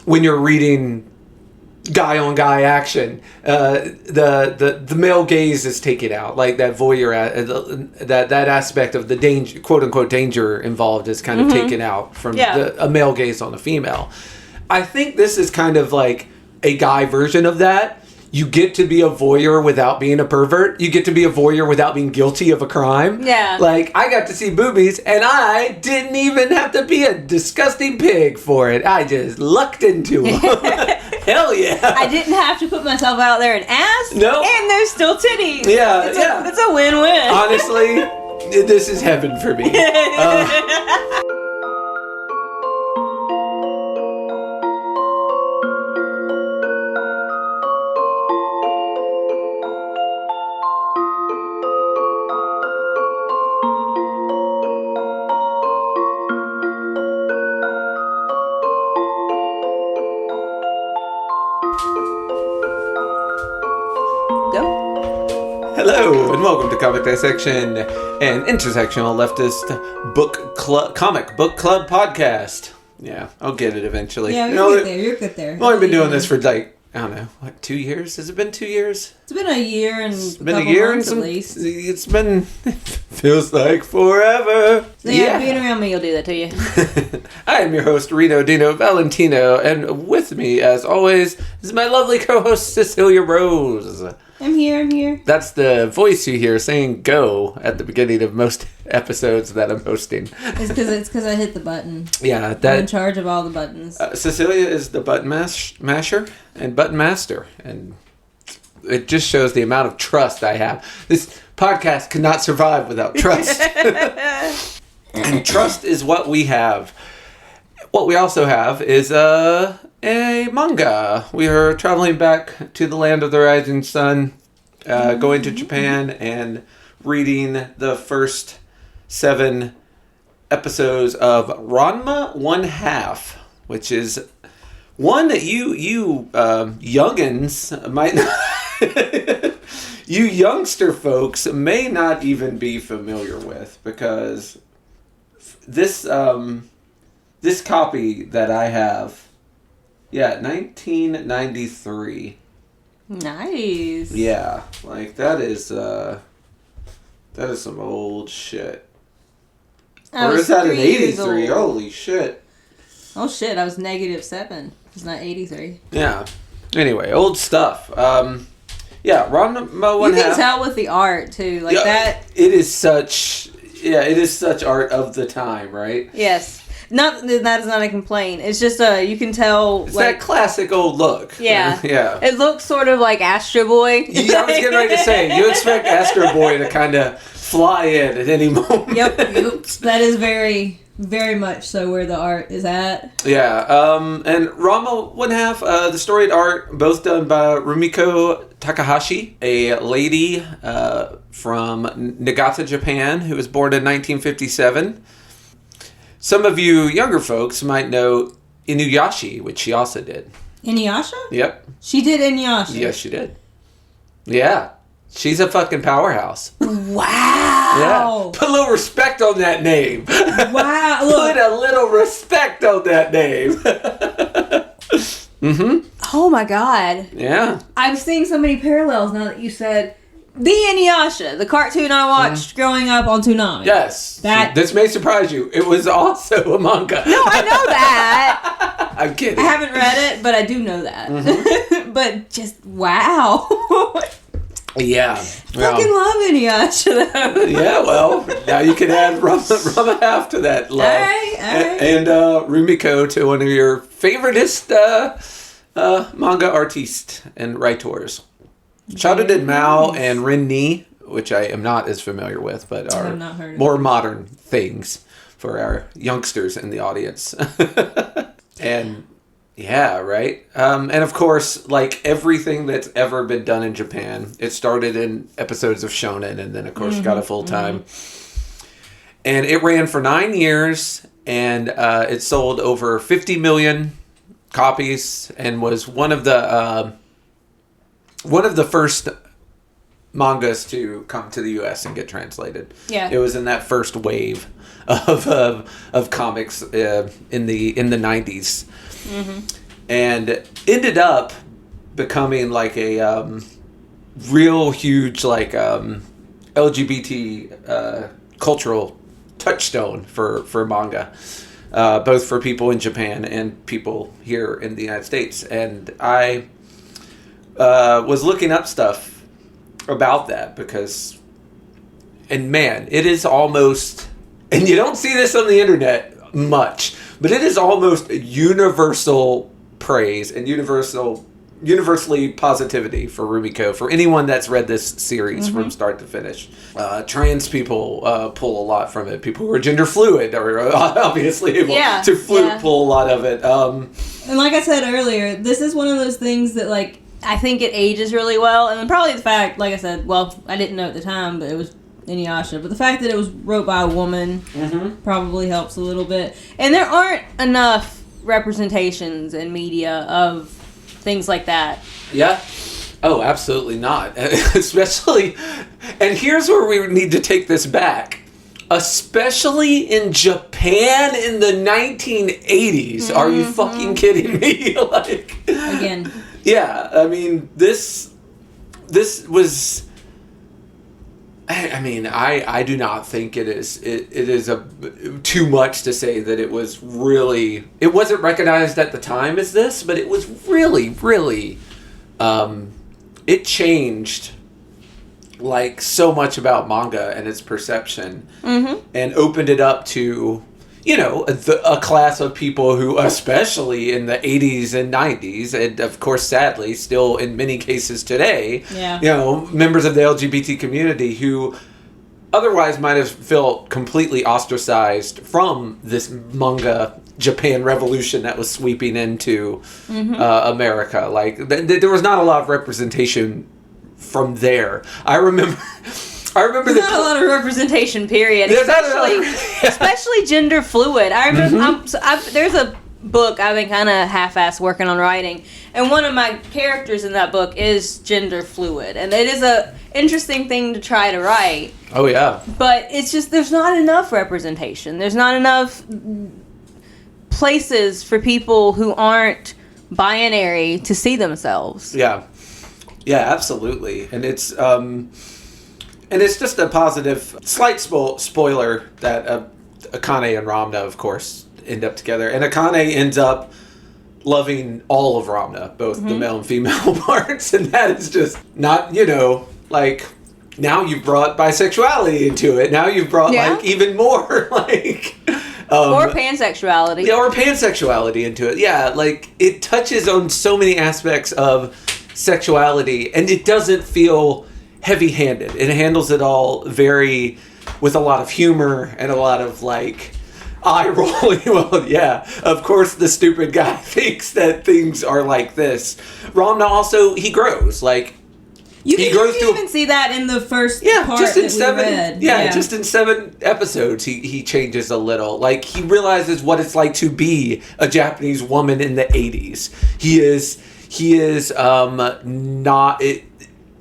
when you're reading guy on guy action, the male gaze is taken out, like that voyeur, that aspect of the danger, quote unquote danger involved, is kind of taken out from a male gaze on a female. I think this is kind of like a guy version of that. You get to be a voyeur without being a pervert. You get to be a voyeur without being guilty of a crime. Yeah. Like, I got to see boobies, and I didn't even have to be a disgusting pig for it. I just lucked into them. Hell yeah. I didn't have to put myself out there and ask. No. And there's still titties. Yeah, It's a win-win. Honestly, this is heaven for me. Hello, and welcome to Comic Dissection, an intersectional leftist comic book club podcast. Yeah, I'll get it eventually. Yeah, you're good there. Well, I've been doing this for like, I don't know, what, 2 years? Has it been 2 years? It's been a year and months at least. It's been, feels like forever. So yeah, being around me will do that to you. I am your host, Reno Dino Valentino, and with me, as always, is my lovely co-host, Cecilia Rose. I'm here. That's the voice you hear saying "go" at the beginning of most episodes that I'm hosting. It's because I hit the button. Yeah, I'm in charge of all the buttons. Cecilia is the button masher and button master, and it just shows the amount of trust I have. This podcast could not survive without trust, and trust is what we have. What we also have is a manga. We are traveling back to the land of the rising sun, going to Japan and reading the first 7 episodes of Ranma 1/2, which is one that you youngins might not, you youngster folks may not even be familiar with, because this copy that I have, 1993. Nice. Yeah, like that is some old shit. Or is that an 83? Holy shit. Oh shit, I was -7. It's not 83. Yeah. Anyway, old stuff. Ranma 1/2. You can tell with the art too, like that. It is such art of the time, right? Yes. That is not a complaint. It's just you can tell. It's like, that classic old look. Yeah. Yeah. It looks sort of like Astro Boy. Yeah, I was getting ready to say, you expect Astro Boy to kind of fly in at any moment. Yep. That is very, very much so where the art is at. Yeah. And Ranma 1/2, the story and art, both done by Rumiko Takahashi, a lady from Niigata, Japan, who was born in 1957. Some of you younger folks might know Inuyasha, which she also did. Inuyasha? Yep. She did Inuyasha. Yes, she did. Yeah. She's a fucking powerhouse. Wow. Yeah. Put a little respect on that name. Wow. Look. Put a little respect on that name. Oh my god. Yeah. I'm seeing so many parallels now that you said the Inuyasha, the cartoon I watched growing up on Toonami. Yes. This may surprise you. It was also a manga. No, I know that. I'm kidding. I haven't read it, but I do know that. But just, wow. Yeah. Fucking love Inuyasha, though. Yeah, well, now you can add Ranma 1/2 to that love. All right. And Rumiko to one of your favoriteest manga artistes and writers. Shouted did Mao and Rin Ni, which I am not as familiar with, but are more modern things for our youngsters in the audience. And yeah, right. And of course, like everything that's ever been done in Japan, it started in episodes of Shonen, and then of course got a full time. And it ran for 9 years, and it sold over 50 million copies, and was one of the first mangas to come to the U.S. and get translated. Yeah, it was in that first wave of comics in the 90s. and ended up becoming like a real huge like LGBT cultural touchstone for manga, both for people in Japan and people here in the United States. And I was looking up stuff about that because, and man, it is almost, and you don't see this on the internet much, but it is almost universal praise and universally positivity for Rumiko, for anyone that's read this series from start to finish. Trans people pull a lot from it. People who are gender fluid are obviously able to pull a lot of it. And like I said earlier, this is one of those things that, like, I think it ages really well, and then probably the fact, like I said, well, I didn't know at the time, but it was Inuyasha, but the fact that it was wrote by a woman probably helps a little bit. And there aren't enough representations in media of things like that. Yeah. Oh, absolutely not. Especially, and here's where we need to take this back. Especially in Japan in the 1980s. Are you fucking kidding me? Like, again. Yeah, I mean, this was, I mean, I do not think it is too much to say that it was really, it wasn't recognized at the time as this, but it was really, it changed like so much about manga and its perception, and opened it up to, you know, a class of people who, especially in the 80s and 90s, and of course, sadly, still in many cases today, you know, members of the LGBT community who otherwise might have felt completely ostracized from this manga Japan revolution that was sweeping into America. Like, there was not a lot of representation from there. I remember There's not a lot of representation, period. Especially gender fluid. I remember there's a book I've been kind of half-assed working on writing, and one of my characters in that book is gender fluid, and it is a interesting thing to try to write. Oh yeah. But it's just there's not enough representation. There's not enough places for people who aren't binary to see themselves. Yeah. Yeah, absolutely. And it's just a positive, slight spoiler that Akane and Ramna, of course, end up together. And Akane ends up loving all of Ramna, both the male and female parts. And that is just not, you know, like, now you've brought bisexuality into it. Now you've brought, like, even more, like... or pansexuality. Yeah, or pansexuality into it. Yeah, like, it touches on so many aspects of sexuality, and it doesn't feel heavy-handed. It handles it all with a lot of humor and a lot of, like, eye-rolling. Well, yeah, of course the stupid guy thinks that things are like this. Ramna also, he grows. Like, you can even see that in the first part just in that we read. Just in 7 episodes, he changes a little. Like, he realizes what it's like to be a Japanese woman in the 80s. He is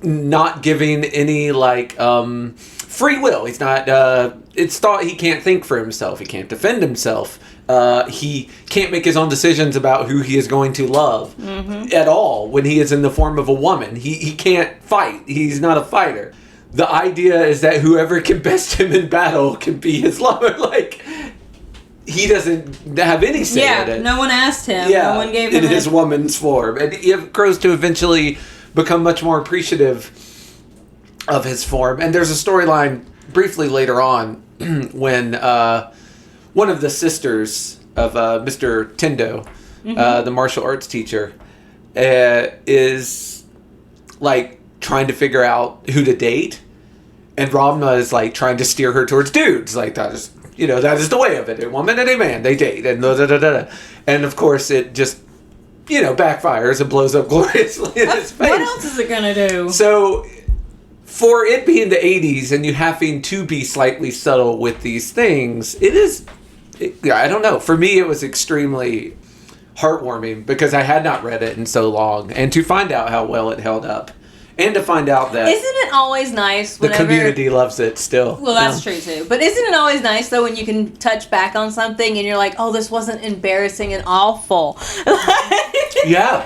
not giving any, like, free will. He's not, it's thought he can't think for himself. He can't defend himself. He can't make his own decisions about who he is going to love at all when he is in the form of a woman. He can't fight. He's not a fighter. The idea is that whoever can best him in battle can be his lover. Like, he doesn't have any say in it. No one asked him. Yeah, no one gave him in his woman's form. And he grows to eventually become much more appreciative of his form. And there's a storyline briefly later on when one of the sisters of Mr. Tendo, the martial arts teacher, is, like, trying to figure out who to date. And Ramna is, like, trying to steer her towards dudes. Like, that is, you know, that is the way of it. A woman and a man, they date. And And, of course, it just, you know, backfires and blows up gloriously in his face. What else is it gonna do? So, for it being the 80s and you having to be slightly subtle with these things, I don't know. For me, it was extremely heartwarming because I had not read it in so long. And to find out how well it held up. And to find out that... Isn't it always nice whenever... The community loves it still. Well, that's true, too. But isn't it always nice, though, when you can touch back on something and you're like, oh, this wasn't embarrassing and awful. Yeah.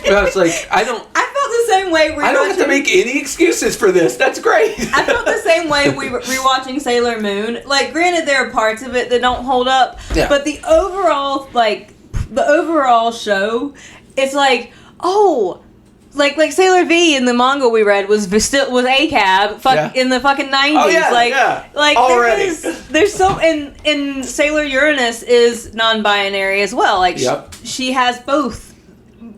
It's like, I felt the same way. I don't have to make any excuses for this. That's great. I felt the same way rewatching Sailor Moon. Like, granted, there are parts of it that don't hold up, but the overall show, it's like, oh, like Sailor V in the manga we read was ACAB in the fucking 90s. Oh, yeah, like already. There's so and Sailor Uranus is non-binary as well. Like she has both.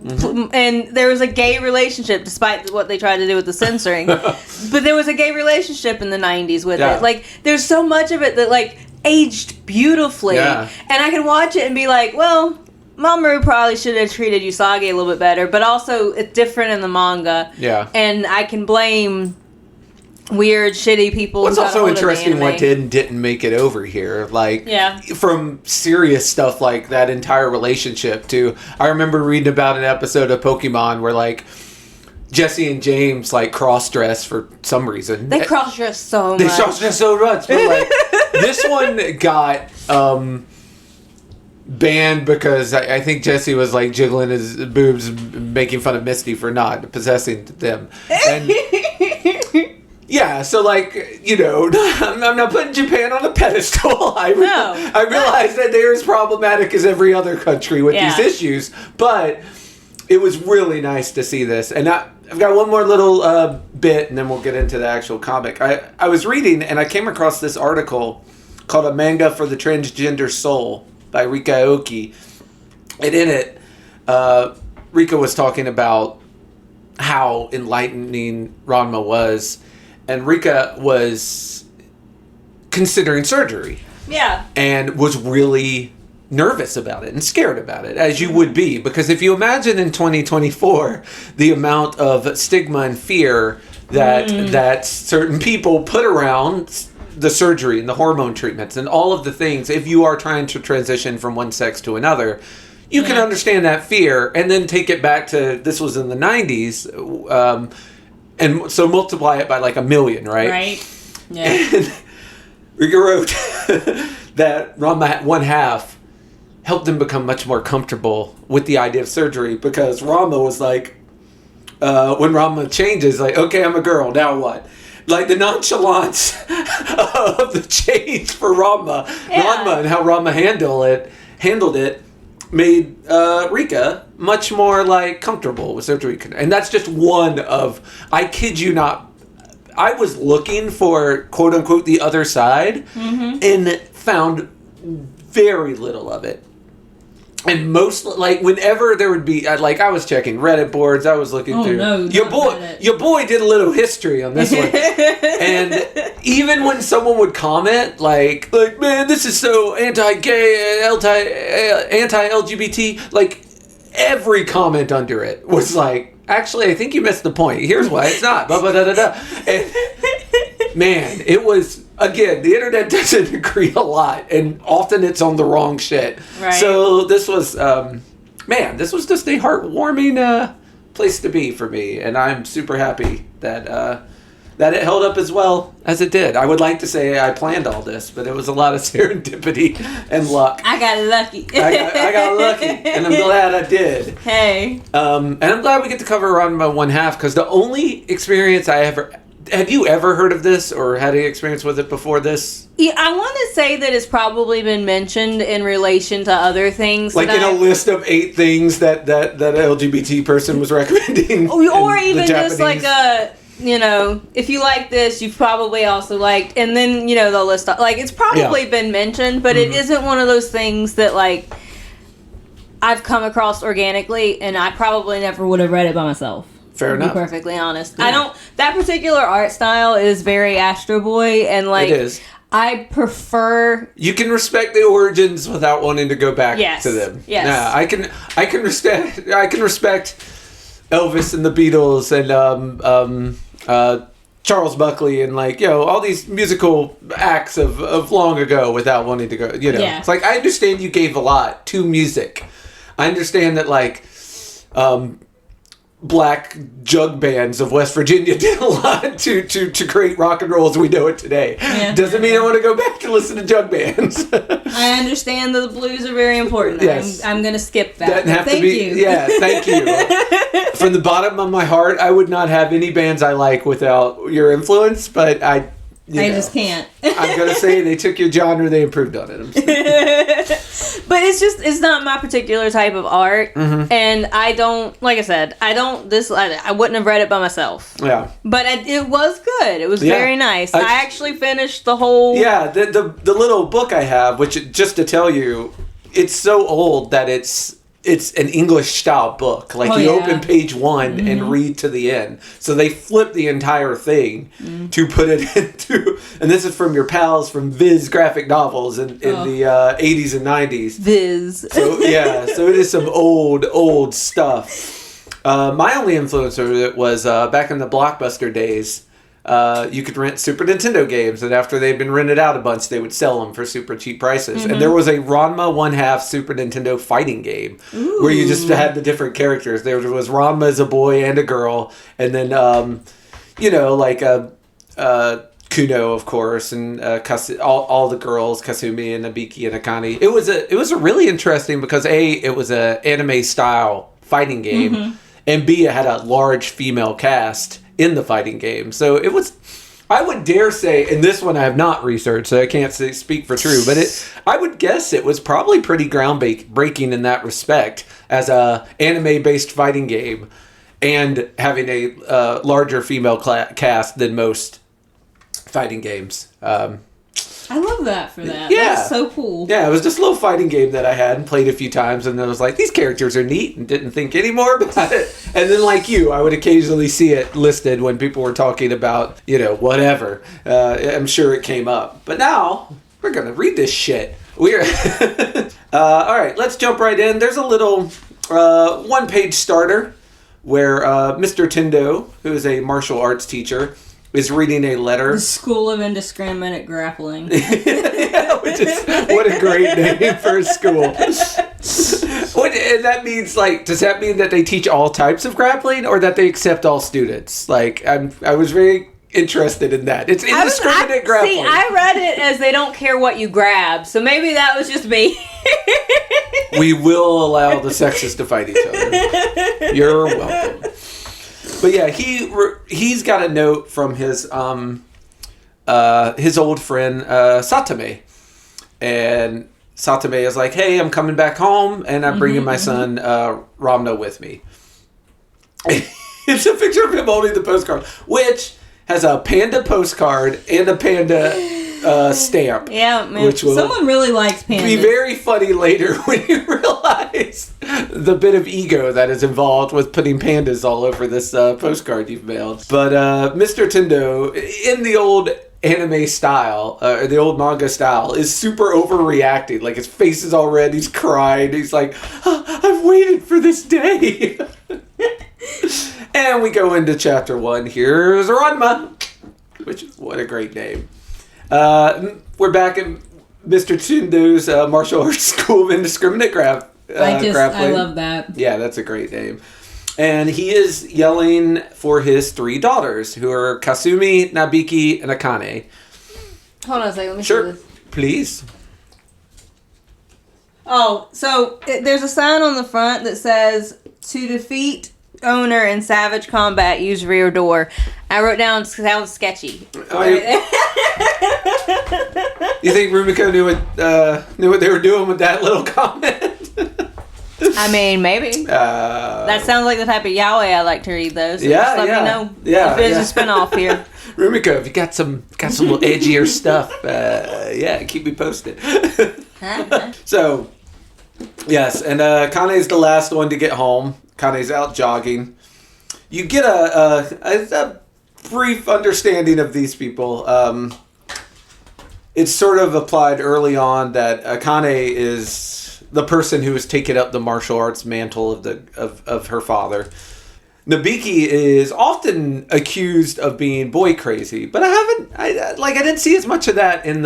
Mm-hmm. And there was a gay relationship, despite what they tried to do with the censoring. But there was a gay relationship in the 90s with it. Like, there's so much of it that, like, aged beautifully. Yeah. And I can watch it and be like, well, Mamoru probably should have treated Usagi a little bit better. But also, it's different in the manga. Yeah. And I can blame weird, shitty people. What's also interesting what did and didn't make it over here. Like, from serious stuff like that entire relationship to, I remember reading about an episode of Pokemon where, like, Jesse and James, like, cross-dress for some reason. They cross-dress so much. They cross-dress so much. But, like, this one got banned because I think Jesse was, like, jiggling his boobs, making fun of Misty for not possessing them. And yeah, so, like, you know, I'm not putting Japan on a pedestal. I realize that they're as problematic as every other country with these issues, but it was really nice to see this. And I've got one more little bit, and then we'll get into the actual comic. I was reading, and I came across this article called A Manga for the Transgender Soul by Rika Aoki. And in it, Rika was talking about how enlightening Ranma was. And Rika was considering surgery. Yeah. And was really nervous about it and scared about it, as you would be. Because if you imagine in 2024, the amount of stigma and fear that certain people put around the surgery and the hormone treatments and all of the things, if you are trying to transition from one sex to another, you can understand that fear and then take it back to, this was in the 90s, and so multiply it by like 1 million, right? Right. Yeah. And Rika wrote that Ranma one half helped them become much more comfortable with the idea of surgery, because Ranma was like, when Ranma changes, like, okay, I'm a girl, now what? Like, the nonchalance of the change for Ranma and how Ranma handled it made Rika much more, like, comfortable with surgery. And that's just one of, I kid you not, I was looking for, quote unquote, the other side, and found very little of it. And most, like, whenever there would be, like, I was checking Reddit boards, I was looking through. No, your boy did a little history on this one. And even when someone would comment, like, man, this is so anti-gay, anti-LGBT, like, every comment under it was like, actually, I think you missed the point. Here's why it's not. Blah, blah, da, da, da. And, man, it was, again, the internet doesn't agree a lot, and often it's on the wrong shit. Right. So this was, this was just a heartwarming place to be for me, and I'm super happy that it held up as well as it did. I would like to say I planned all this, but it was a lot of serendipity and luck. I got lucky. I got lucky, and I'm glad I did. Hey. And I'm glad we get to cover Ranma one half, because the only experience I ever... Have you ever heard of this or had any experience with it before this? Yeah, I want to say that it's probably been mentioned in relation to other things. Like in a list of 8 things that an LGBT person was recommending. Or even just like if you like this, you've probably also liked, and then, they'll list, like, it's probably been mentioned, but it isn't one of those things that, like, I've come across organically, and I probably never would have read it by myself. Fair enough. To be perfectly honest. Yeah. That particular art style is very Astro Boy, and, like, it is. I prefer... You can respect the origins without wanting to go back to them. Yes. Yeah, I can respect Elvis and the Beatles and Charles Buckley and, like, all these musical acts of long ago without wanting to go, Yeah. It's like, I understand you gave a lot to music. I understand that, like, black jug bands of West Virginia did a lot to create rock and roll as we know it today. Yeah. Doesn't mean I want to go back and listen to jug bands. I understand that the blues are very important. Yes. I'm going to skip that. Thank you. Yeah, thank you. From the bottom of my heart, I would not have any bands I like without your influence, but I just can't. I'm going to say they took your genre, they improved on it. But it's not my particular type of art. Mm-hmm. And I don't, like I said, I wouldn't have read it by myself. Yeah. But it was good. It was very nice. I actually finished the whole... Yeah, the little book I have, which, just to tell you, it's so old that it's an English style book. Like open page 1 and read to the end. So they flip the entire thing to put it into, and this is from your pals from Viz graphic novels in the 80s and 90s. Viz. So so it is some old stuff. My only influence over it was back in the Blockbuster days. You could rent Super Nintendo games, and after they'd been rented out a bunch, they would sell them for super cheap prices. Mm-hmm. And there was a Ranma 1/2 Super Nintendo fighting game where you just had the different characters. There was Ranma as a boy and a girl, and then Kuno, of course, and all the girls, Kasumi and Nabiki and Akane. It was a really interesting because it was a anime style fighting game, and B, it had a large female cast in the fighting game. So it was, I would dare say, and this one I have not researched, so I can't speak for true, but I would guess it was probably pretty groundbreaking in that respect as a anime-based fighting game and having a larger female cast than most fighting games. I love that for that. Yeah. That's so cool. Yeah, it was just a little fighting game that I had and played a few times, and I was like, these characters are neat, and didn't think any more about it. And then, like you, I would occasionally see it listed when people were talking about, whatever. I'm sure it came up. But now, we're going to read this shit. All right, let's jump right in. There's a little one-page starter where Mr. Tendo, who is a martial arts teacher, is reading a letter. The School of Indiscriminate Grappling. What a great name for a school. And that means, does that mean that they teach all types of grappling or that they accept all students? I was very interested in that. It's indiscriminate grappling. See, I read it as they don't care what you grab, so maybe that was just me. We will allow the sexes to fight each other. You're welcome. But yeah, he's got a note from his old friend Satame, and Satame is like, "Hey, I'm coming back home, and I'm bringing my son Ramna with me." It's a picture of him holding the postcard, which has a panda postcard and a panda stamp. Yeah, man. Which Someone really likes pandas. Be very funny later when you realize the bit of ego that is involved with putting pandas all over this postcard you've mailed. But Mr. Tendo, in the old anime style, or the old manga style, is super overreacting. Like, his face is all red, he's crying, he's like, I've waited for this day. And we go into chapter 1. Here's Ranma, which is, what a great name. We're back at Mr. Tendo's martial arts school of indiscriminate grappling. I love that. Yeah, that's a great name. And he is yelling for his 3 daughters, who are Kasumi, Nabiki, and Akane. Hold on a second, let me see Sure, this. please. Oh, so there's a sign on the front that says, "To defeat owner in savage combat, use rear door." I wrote down, sounds sketchy. You think Rumiko knew what they were doing with that little comment? I mean, maybe. That sounds like the type of yaoi I like to read, though. So just let me know if there's a spinoff here. Rumiko, if you got some little edgier stuff, keep me posted. So, yes, and Kane's the last one to get home. Kane's out jogging. You get a brief understanding of these people. It's sort of applied early on that Akane is the person who has taken up the martial arts mantle of her father. Nabiki is often accused of being boy crazy, but I didn't see as much of that in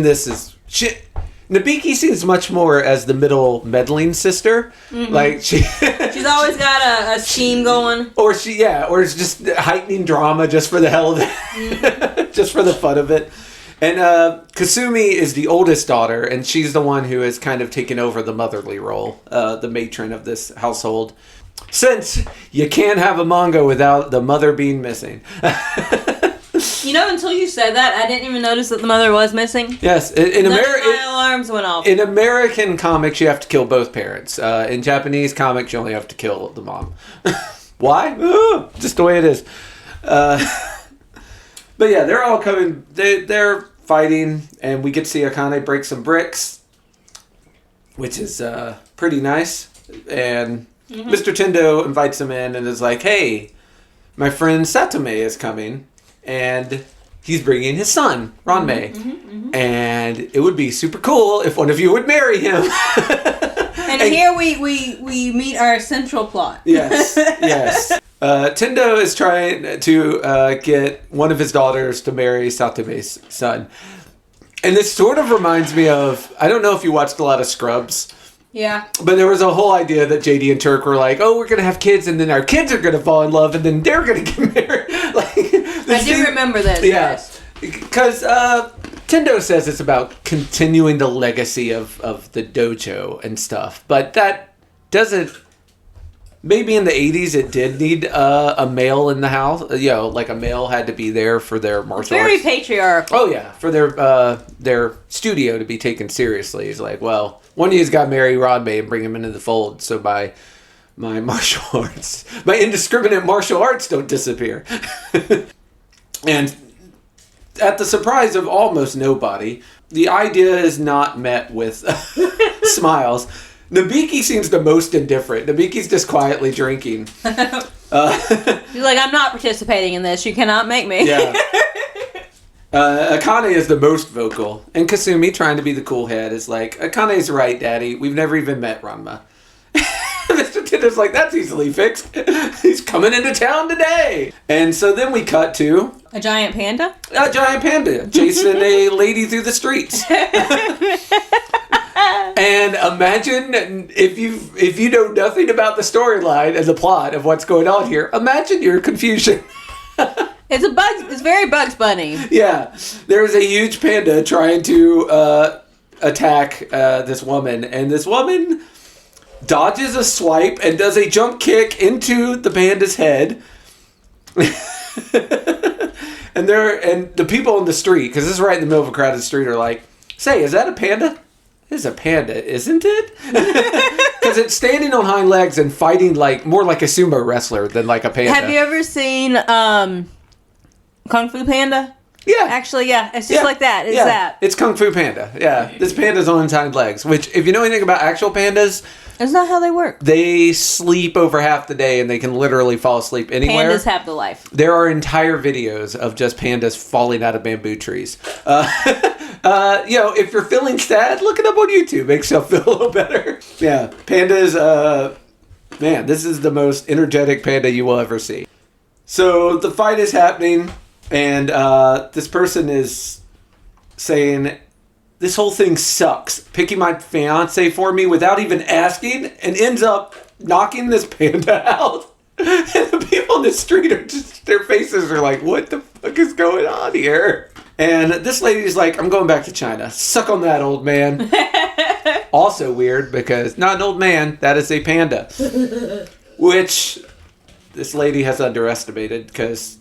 this as Nabiki seems much more as the middle meddling sister. Mm-hmm. Like she's always got a scheme going. Or it's just heightening drama just for the hell of it. Just for the fun of it. And Kasumi is the oldest daughter, and she's the one who has kind of taken over the motherly role, the matron of this household. Since you can't have a manga without the mother being missing. Until you said that, I didn't even notice that the mother was missing. Yes. In my alarms went off. In American comics, you have to kill both parents. In Japanese comics, you only have to kill the mom. Why? Just the way it is. But yeah, they're all coming. They're fighting, and we get to see Akane break some bricks, which is pretty nice. And Mr. Tendo invites them in and is like, "Hey, my friend Satome is coming, and he's bringing his son, Ranma. And it would be super cool if one of you would marry him." And here we meet our central plot. Yes. Tendo is trying to get one of his daughters to marry Satome's son. And this sort of reminds me of, I don't know if you watched a lot of Scrubs. Yeah. But there was a whole idea that JD and Turk were like, oh, we're going to have kids, and then our kids are going to fall in love, and then they're going to get married. I do remember this. Yeah. Because Tendo says it's about continuing the legacy of the dojo and stuff. But that doesn't... Maybe in the 80s it did need a male in the house. Like a male had to be there for their martial arts. Very patriarchal. Oh, yeah. For their studio to be taken seriously. It's like, well, one of you's got to marry Ranma and bring him into the fold so my martial arts, my indiscriminate martial arts don't disappear. And at the surprise of almost nobody, the idea is not met with smiles. Nabiki seems the most indifferent. Nabiki's just quietly drinking. She's like, I'm not participating in this. You cannot make me. Yeah. Akane is the most vocal. And Kasumi, trying to be the cool head, is like, Akane's right, Daddy. We've never even met Ranma. Mr. Tendo's like, that's easily fixed. He's coming into town today. And so then we cut to... A giant panda? A giant panda chasing a lady through the streets. And imagine if you know nothing about the storyline and the plot of what's going on here, imagine your confusion. It's very Bugs Bunny. Yeah. There's a huge panda trying to attack this woman, and this woman dodges a swipe and does a jump kick into the panda's head. And the people in the street, because this is right in the middle of a crowded street, are like, say, is that a panda? It's a panda, isn't it? Because it's standing on hind legs and fighting more like a sumo wrestler than like a panda. Have you ever seen Kung Fu Panda? Yeah. Actually, yeah. It's just like that. It's Kung Fu Panda. Yeah. This panda's on its hind legs, which, if you know anything about actual pandas... That's not how they work. They sleep over half the day, and they can literally fall asleep anywhere. Pandas have the life. There are entire videos of just pandas falling out of bamboo trees. If you're feeling sad, look it up on YouTube. Makes you feel a little better. Yeah, pandas, man, this is the most energetic panda you will ever see. So the fight is happening, and this person is saying, this whole thing sucks. Picking my fiance for me without even asking, and ends up knocking this panda out. And the people in the street are just, their faces are like, what the fuck is going on here? And this lady's like, I'm going back to China. Suck on that, old man. Also weird, because not an old man, that is a panda. Which this lady has underestimated, because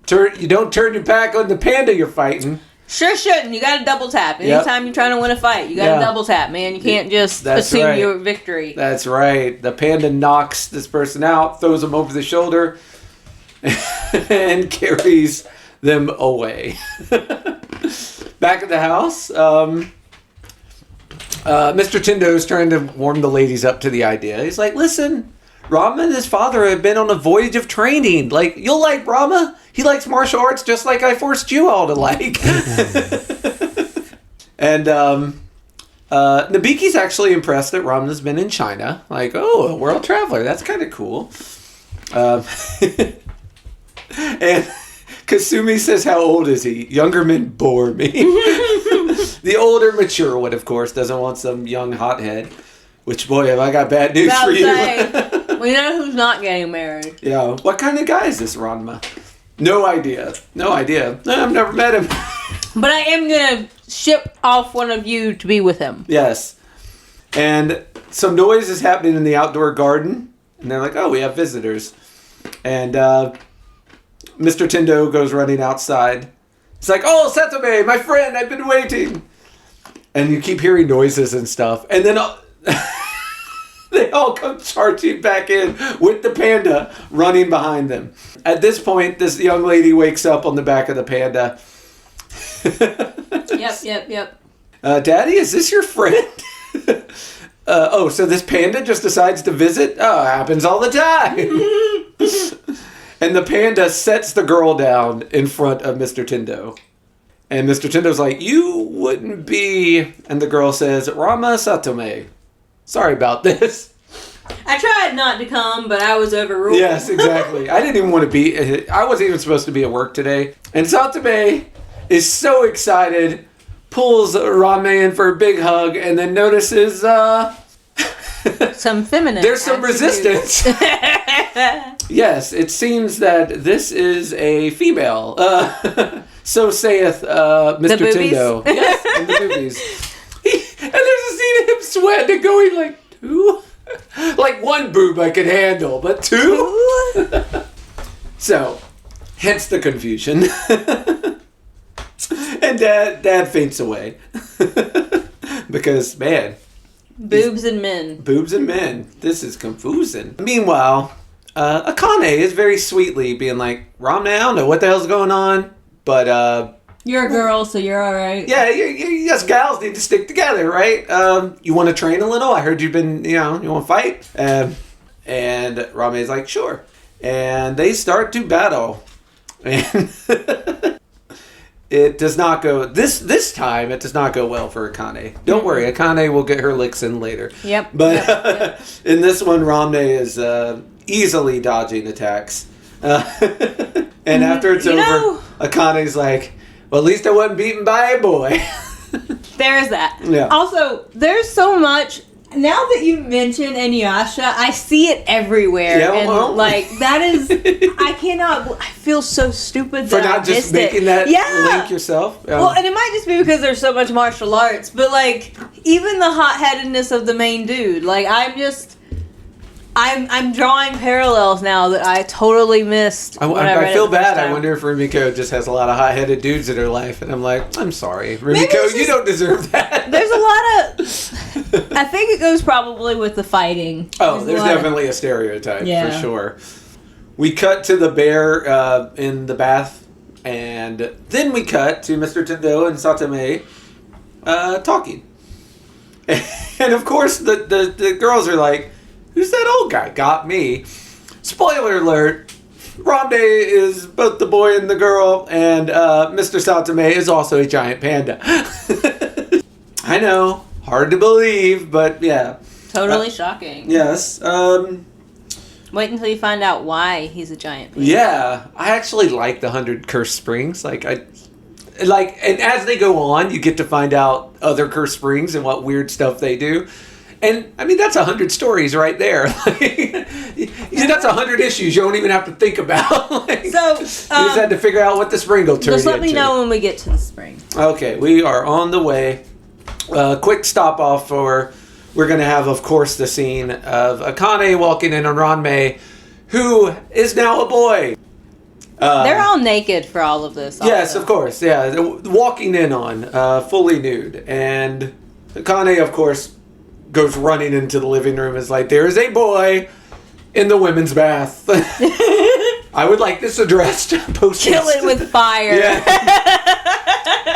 you don't turn your back on the panda you're fighting. Sure shouldn't. You got to double tap. Anytime you're trying to win a fight, you got to double tap, man. You can't just assume your victory. That's right. The panda knocks this person out, throws them over the shoulder, and carries them away. Back at the house, Mr. Tendo's trying to warm the ladies up to the idea. He's like, listen, Ranma and his father have been on a voyage of training. Like, you'll like Ranma. He likes martial arts just like I forced you all to like. And Nabiki's actually impressed that Ranma's been in China. Like, oh, a world traveler. That's kind of cool. And Kasumi says, how old is he? Younger men bore me. The older, mature one, of course, doesn't want some young hothead. Which, boy, have I got bad news for you. We know who's not getting married. Yeah. What kind of guy is this Ranma? No idea. I've never met him. But I am going to ship off one of you to be with him. Yes. And some noise is happening in the outdoor garden. And they're like, oh, we have visitors. And Mr. Tendo goes running outside. It's like, oh, Satome, my friend, I've been waiting. And you keep hearing noises and stuff. And then they all come charging back in with the panda running behind them. At this point, this young lady wakes up on the back of the panda. Yep. Daddy, is this your friend? So this panda just decides to visit? Oh, happens all the time. And the panda sets the girl down in front of Mr. Tendo. And Mr. Tendo's like, you wouldn't be... And the girl says, Rama Satome. Sorry about this. I tried not to come, but I was overruled. Yes, exactly. I didn't even want to be... I wasn't even supposed to be at work today. And Satome is so excited, pulls Rama in for a big hug, and then notices... some feminine. There's some resistance. Yes, it seems that this is a female. So saith Mr. Tendo. Yes, and the boobies. And there's a scene of him sweating and going like, two? Like one boob I could handle, but two? So, hence the confusion. And Dad faints away. Because, man... Boobs and men. This is confusing. Meanwhile, Akane is very sweetly being like, Ramne, I don't know what the hell's going on, but you're a girl, so you're all right. Yeah, you us gals need to stick together, right? You want to train a little? I heard you've been, you want to fight? And Ramne is like, sure. And they start to battle. And it does not go... This time, it does not go well for Akane. Don't worry, Akane will get her licks in later. Yep. But in this one, Ramne is easily dodging attacks. And after it's over, Akane's like, well, at least I wasn't beaten by a boy. There's that. Yeah. Also, there's so much... Now that you mention Inuyasha, I see it everywhere. Yeah, and well. that is... I feel so stupid For that not I just missed making that link yourself? Well, and it might just be because there's so much martial arts, but, even the hot-headedness of the main dude, I'm drawing parallels now that I totally missed. I feel bad. I wonder if Rumiko just has a lot of hot-headed dudes in her life, and I'm like, I'm sorry, Rumiko, you don't deserve that. There's a lot of... I think it goes probably with the fighting. Oh, there's definitely a stereotype, for sure. We cut to the bear in the bath, and then we cut to Mr. Tendo and Satome talking. And of course, the girls are like, who's that old guy? Got me. Spoiler alert. Ramne is both the boy and the girl, and Mr. Satome is also a giant panda. I know. Hard to believe, but yeah. Totally shocking. Yes. Wait until you find out why he's a giant panda. Yeah. I actually like the 100 Cursed Springs. And as they go on, you get to find out other Cursed Springs and what weird stuff they do. And, I mean, that's 100 stories right there. That's 100 issues you don't even have to think about. You just had to figure out what the spring will turn into. Just let me know when we get to the spring. Okay, we are on the way. Quick stop off for... We're going to have, of course, the scene of Akane walking in on Ranma, who is now a boy. They're all naked for all of this. Yes, also. of course. Yeah, walking in on, fully nude. And Akane, of course... goes running into the living room, is like, there is a boy in the women's bath. I would like this addressed post. Kill it with fire. Yeah.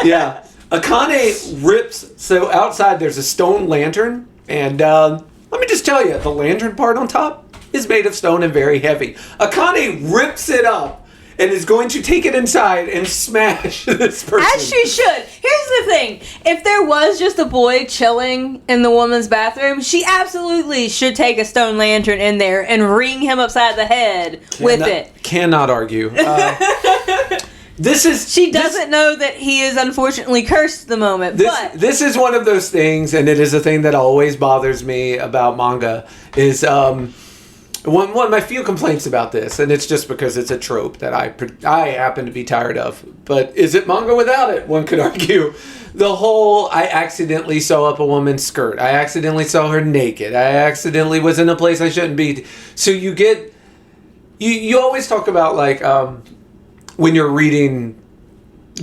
Yeah. Akane rips, so outside there's a stone lantern, and let me just tell you, the lantern part on top is made of stone and very heavy. Akane rips it up and is going to take it inside and smash this person. As she should. Here's the thing. If there was just a boy chilling in the woman's bathroom, she absolutely should take a stone lantern in there and ring him upside the head with it. Cannot argue. She doesn't know that he is unfortunately cursed at the moment. This is one of those things, and it is a thing that always bothers me about manga, is one of my few complaints about this, and it's just because it's a trope that I happen to be tired of. But is it manga without it? One could argue. The whole, I accidentally sew up a woman's skirt. I accidentally saw her naked. I accidentally was in a place I shouldn't be. So you get, you always talk about like, when you're reading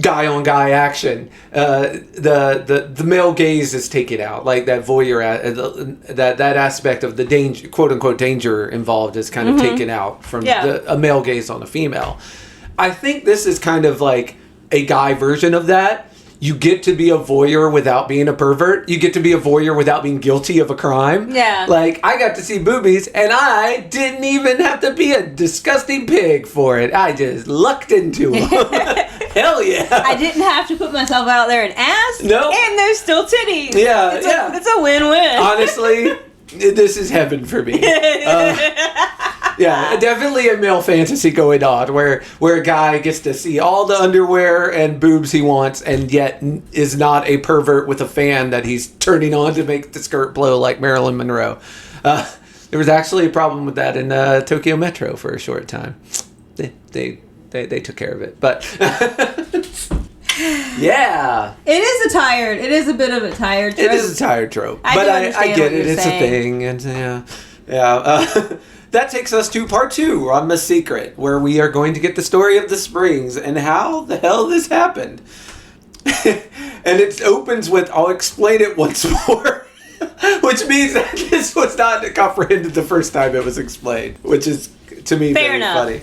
guy on guy action, the male gaze is taken out, like that voyeur, that aspect of the danger, quote unquote danger involved, is kind of taken out from a male gaze on a female. I think this is kind of like a guy version of that. You get to be a voyeur without being a pervert. You get to be a voyeur without being guilty of a crime. Yeah. Like, I got to see boobies, and I didn't even have to be a disgusting pig for it. I just lucked into them. Hell yeah. I didn't have to put myself out there and ask. No. And there's still titties. Yeah, It's a win-win. Honestly, this is heaven for me. Yeah, definitely a male fantasy going on where a guy gets to see all the underwear and boobs he wants, and yet is not a pervert with a fan that he's turning on to make the skirt blow like Marilyn Monroe. There was actually a problem with that in Tokyo Metro for a short time. They took care of it, but yeah, it is a bit of a tired trope. It is a tired trope, but I get it. It's saying. A thing, and yeah. That takes us to part 2, Ranma's Secret, where we are going to get the story of the springs and how the hell this happened. And it opens with, I'll explain it once more, which means that this was not comprehended the first time it was explained, which is, to me, very funny.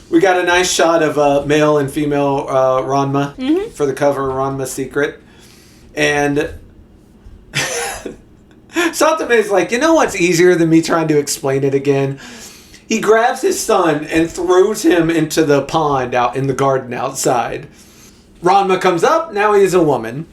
We got a nice shot of male and female Ranma for the cover of Ranma's Secret. And Satame's like, you know what's easier than me trying to explain it again? He grabs his son and throws him into the pond out in the garden outside. Ranma comes up, now he is a woman.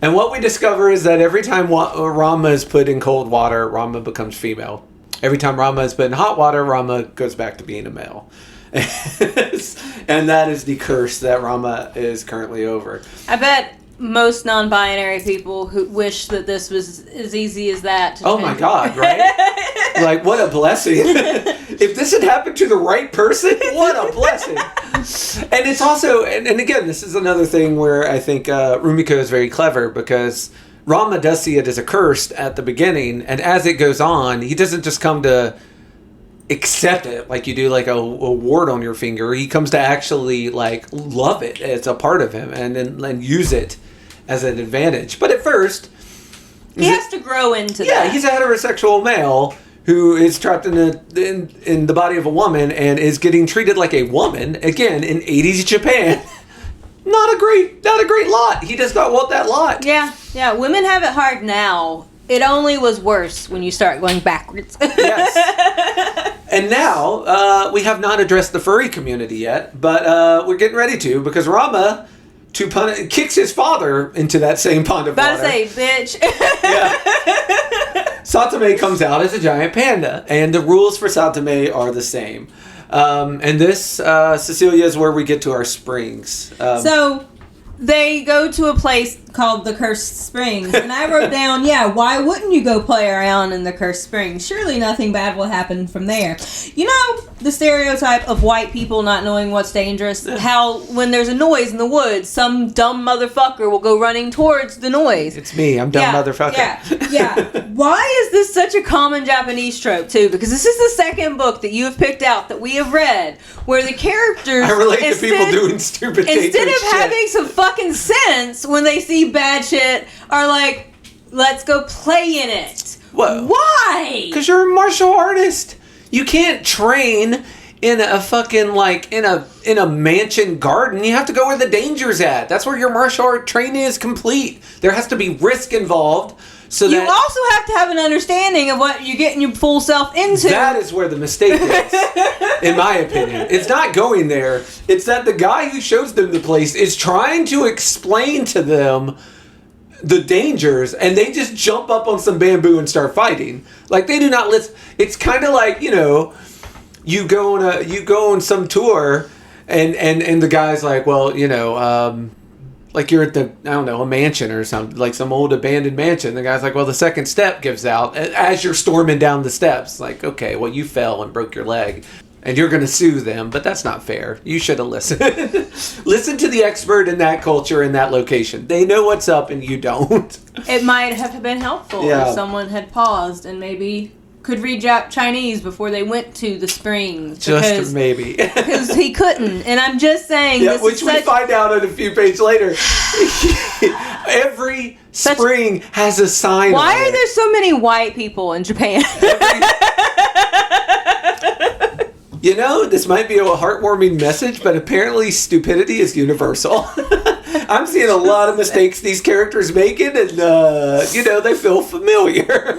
And what we discover is that every time Ranma is put in cold water, Ranma becomes female. Every time Ranma is put in hot water, Ranma goes back to being a male. And that is the curse that Ranma is currently over. I bet most non-binary people who wish that this was as easy as that. Oh my God, right? Like, what a blessing. If this had happened to the right person, what a blessing. And it's also, and again, this is another thing where I think Rumiko is very clever, because Ranma does see it as a curse at the beginning, and as it goes on, he doesn't just come to accept it like you do like a wart on your finger. He comes to actually like love it. It's a part of him, and use it as an advantage. But at first, he has to grow into that. Yeah, he's a heterosexual male who is trapped in the body of a woman and is getting treated like a woman. Again, in 80s Japan. Not a great lot. He does not want that lot. Yeah. Women have it hard now. It only was worse when you start going backwards. Yes. And now, we have not addressed the furry community yet, but we're getting ready to, because Ranma kicks his father into that same pond of water. About to say, bitch. Yeah. Satame comes out as a giant panda, and the rules for Satame are the same. And this, Cecilia, is where we get to our springs. So they go to a place called the Cursed Springs, and I wrote down, why wouldn't you go play around in the Cursed Springs? Surely nothing bad will happen from there. You know, the stereotype of white people not knowing what's dangerous, how when there's a noise in the woods, some dumb motherfucker will go running towards the noise. It's me, I'm dumb motherfucker. Yeah. Why is this such a common Japanese trope, too? Because this is the second book that you have picked out that we have read, where the characters... I relate to people doing stupid things. Instead of having some fucking sense when they see bad shit, are like, let's go play in it. What? Why? Because you're a martial artist. You can't train in a fucking, like, in a mansion garden. You have to go where the danger's at. That's where your martial art training is complete. There has to be risk involved. So you also have to have an understanding of what you're getting your full self into. That is where the mistake is, in my opinion. It's not going there. It's that the guy who shows them the place is trying to explain to them the dangers, and they just jump up on some bamboo and start fighting. Like, they do not listen. It's kind of like, you know, you go on some tour, And the guy's like, well, like you're at a mansion or something, like some old abandoned mansion. The guy's like, well, the second step gives out as you're storming down the steps. Like, okay, well, you fell and broke your leg. And you're going to sue them, but that's not fair. You should have listened. Listen to the expert in that culture, in that location. They know what's up and you don't. It might have been helpful if someone had paused and maybe could read Chinese before they went to the springs. Just maybe. Because he couldn't. And I'm just saying... Yeah, which we find out in a few pages later. Every spring has a sign. Why are there so many white people in Japan? This might be a heartwarming message, but apparently stupidity is universal. I'm seeing a lot of mistakes these characters making, and, they feel familiar.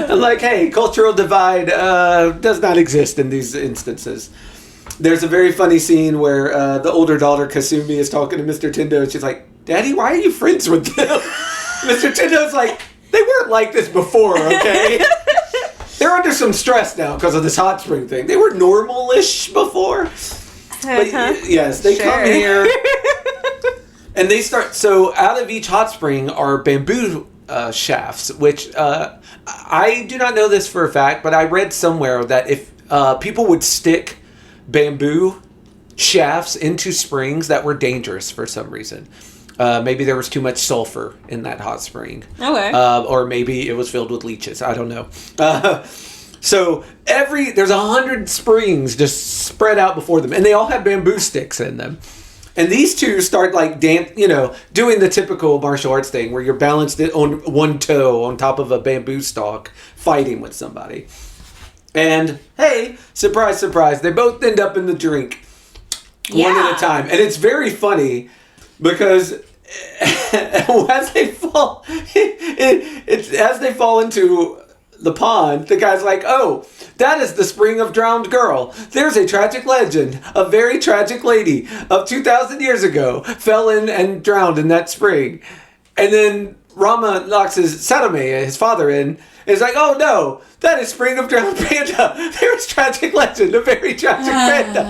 I'm like, hey, cultural divide does not exist in these instances. There's a very funny scene where the older daughter, Kasumi, is talking to Mr. Tendo, and she's like, Daddy, why are you friends with them? Mr. Tendo's like, they weren't like this before, okay? They're under some stress now because of this hot spring thing. They were normal-ish before. But yes, they come here and they start. So out of each hot spring are bamboo shafts, which I do not know this for a fact, but I read somewhere that if people would stick bamboo shafts into springs that were dangerous for some reason. Maybe there was too much sulfur in that hot spring. Okay. Or maybe it was filled with leeches. I don't know. So there's 100 springs just spread out before them, and they all have bamboo sticks in them. And these two start like doing the typical martial arts thing where you're balanced on one toe on top of a bamboo stalk, fighting with somebody. And hey, surprise, surprise, they both end up in the drink one at a time, and it's very funny because as they fall, as they fall into the pond, the guy's like, oh, that is the spring of drowned girl. There's a tragic legend. A very tragic lady of 2,000 years ago fell in and drowned in that spring. And then Rama knocks Satome, his father, in. And he's like, oh no, that is spring of drowned panda. There's tragic legend, a very tragic panda.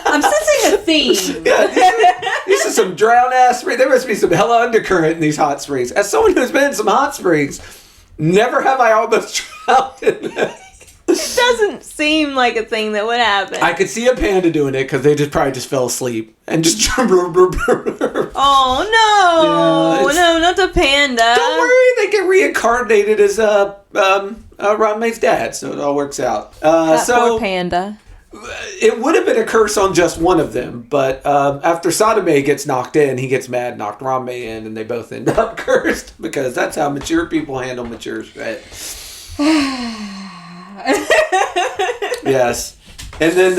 I'm sensing a theme. Yeah, these are some drowned-ass springs. There must be some hella undercurrent in these hot springs. As someone who's been in some hot springs, never have I almost drowned in them. It doesn't seem like a thing that would happen. I could see a panda doing it because they probably just fell asleep and just. Oh no! No, not the panda. Don't worry, they get reincarnated as Ranma's dad, so it all works out. Poor panda. It would have been a curse on just one of them, but after Satome gets knocked in, he gets mad, knocked Ranma in, and they both end up cursed because that's how mature people handle mature shit. Yes. And then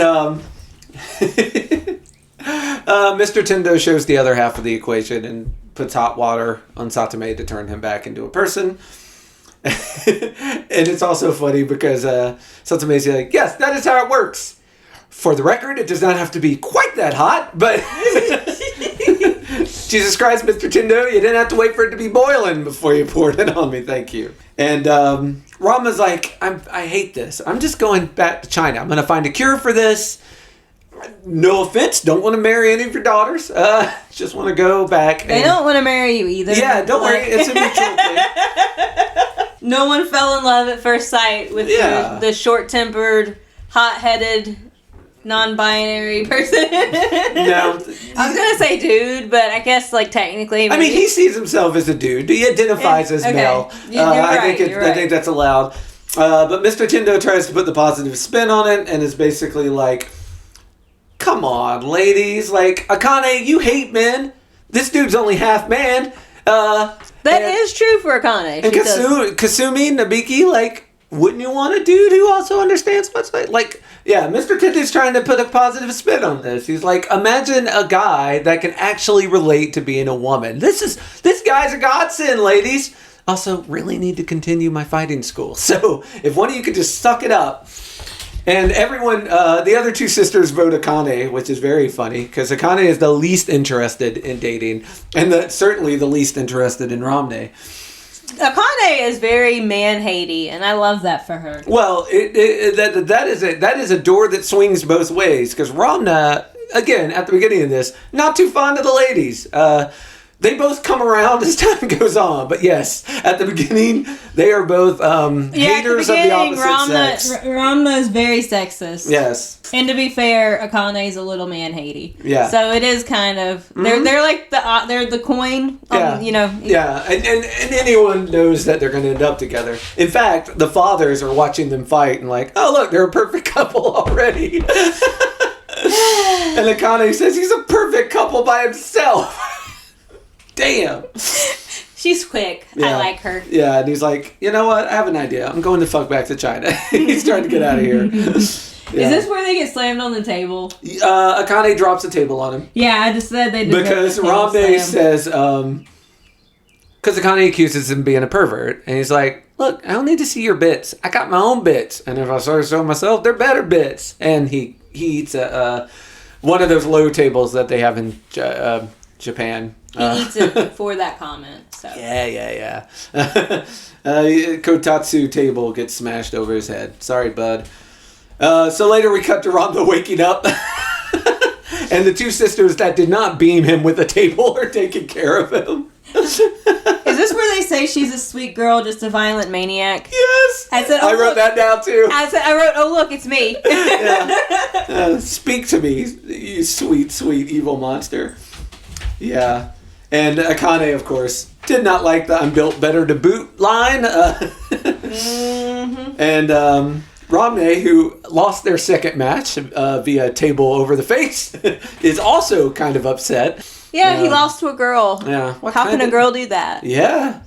Mr. Tendo shows the other half of the equation and puts hot water on Satome to turn him back into a person. And it's also funny because Satome's like, yes, that is how it works. For the record, it does not have to be quite that hot, but Jesus Christ, Mr. Tendo, you didn't have to wait for it to be boiling before you poured it on me. Thank you. And Rama's like, I hate this. I'm just going back to China. I'm going to find a cure for this. No offense, don't want to marry any of your daughters. Just want to go back. They don't want to marry you either. Yeah, don't worry. It's a mutual thing. No one fell in love at first sight with the short-tempered, hot-headed, non-binary person. No. I was going to say dude, but I guess technically... Maybe. I mean, he sees himself as a dude. He identifies as male. You're right. I think that's allowed. But Mr. Tendo tries to put the positive spin on it and is basically like, come on, ladies. Akane, you hate men. This dude's only half man. That is true for Akane. And Kasumi, Nabiki, wouldn't you want a dude who also understands what's yeah, Mr. Tendo's trying to put a positive spin on this. He's like, imagine a guy that can actually relate to being a woman. This guy's a godsend, ladies. Also, really need to continue my fighting school. So, if one of you could just suck it up. And everyone, the other two sisters vote Akane, which is very funny, because Akane is the least interested in dating, and certainly the least interested in Ramne. Akane is very man-hatey, and I love that for her. Well, that is a door that swings both ways, because Ramna, again, at the beginning of this, not too fond of the ladies. They both come around as time goes on. But yes, at the beginning, they are both haters of the opposite sex. Ranma is very sexist. Yes. And to be fair, Akane's a little man-hatey. Yeah. So it is kind of... They're like they're the coin. Yeah. Yeah. And anyone knows that they're going to end up together. In fact, the fathers are watching them fight and like, oh, look, they're a perfect couple already. And Akane says he's a perfect couple by himself. Damn. She's quick. Yeah. I like her. Yeah, and he's like, you know what? I have an idea. I'm going to fuck back to China. He's trying to get out of here. Yeah. Is this where they get slammed on the table? Akane drops the table on him. Yeah, I just said they did. Because Rambe says, because Akane accuses him of being a pervert. And he's like, look, I don't need to see your bits. I got my own bits. And if I start to show myself, they're better bits. And he eats one of those low tables that they have in Japan. He eats it for that comment. So. Yeah. Kotatsu table gets smashed over his head. Sorry, bud. So later we cut to Ranma waking up. And the two sisters that did not beam him with a table are taking care of him. Is this where they say she's a sweet girl, just a violent maniac? Yes. I wrote that down too. I wrote, oh look, it's me. Yeah. Speak to me, you sweet, sweet evil monster. Yeah. And Akane, of course, did not like the "I'm built better to boot" line. And Ramne, who lost their second match via table over the face, is also kind of upset. Yeah, he lost to a girl. Yeah. How can a girl do that? Yeah.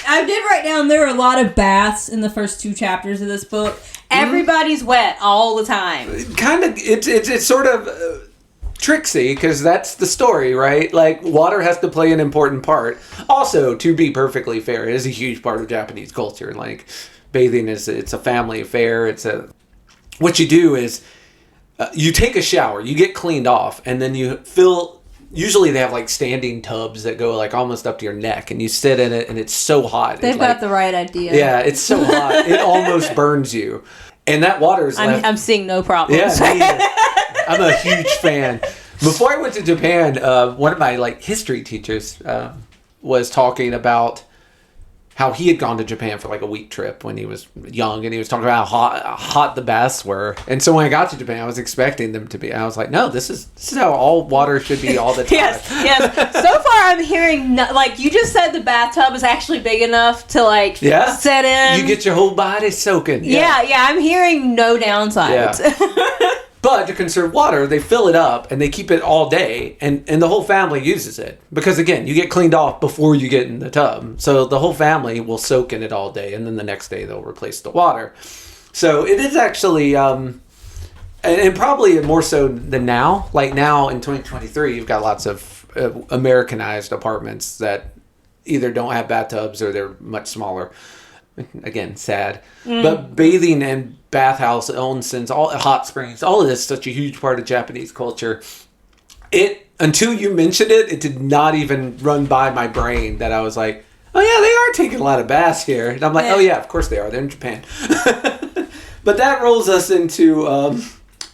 I did write down there are a lot of baths in the first 2 chapters of this book. Everybody's wet all the time. Kind of, it's sort of tricksy because that's the story, right? Like, water has to play an important part. Also, to be perfectly fair, it is a huge part of Japanese culture. Like, bathing it's a family affair. What you do is you take a shower, you get cleaned off, and then you fill. Usually they have like standing tubs that go like almost up to your neck, and you sit in it, and it's so hot. They've got the right idea. Yeah, it's so hot, it almost burns you, and that water is. I'm seeing no problems. Yeah, I'm a huge fan. Before I went to Japan, one of my like history teachers was talking about how he had gone to Japan for like a week trip when he was young, and he was talking about how hot the baths were. And so when I got to Japan, I was expecting them to be. I was like, no, this is how all water should be all the time. yes. So far, I'm hearing like you just said the bathtub is actually big enough to like set in. You get your whole body soaking. Yeah. I'm hearing no downsides. Yeah. But to conserve water, they fill it up and they keep it all day, and the whole family uses it. Because again, you get cleaned off before you get in the tub. So the whole family will soak in it all day, and then the next day they'll replace the water. So it is actually, and probably more so than now. Like now in 2023, you've got lots of Americanized apartments that either don't have bathtubs or they're much smaller. Again, sad. But bathing and bathhouse, onsens, all hot springs, all of this is such a huge part of Japanese culture. Until you mentioned it, it did not even run by my brain that I was like, oh yeah, they are taking a lot of baths here. And I'm like, oh yeah, of course they are. They're in Japan. But that rolls us into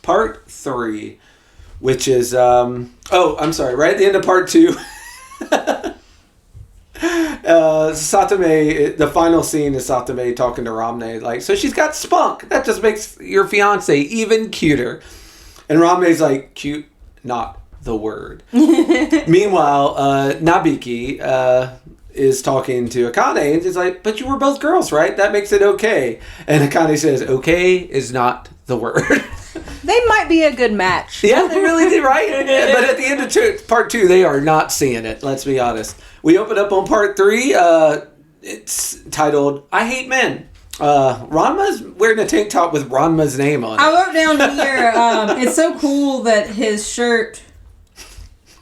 part 3, which is, right at the end of part 2. Satome, the final scene is Satome talking to Ramne, like, so she's got spunk. That just makes your fiance even cuter. And Ramne's like, cute, not the word. Meanwhile, Nabiki is talking to Akane, and she's like, but you were both girls, right? That makes it okay. And Akane says, okay is not the word. They might be a good match. Yeah, they really did, right? But at the end of part 2, they are not seeing it, let's be honest. We open up on part 3. It's titled, I Hate Men. Ranma's wearing a tank top with Ranma's name on it. I wrote down here, it's so cool that his shirt...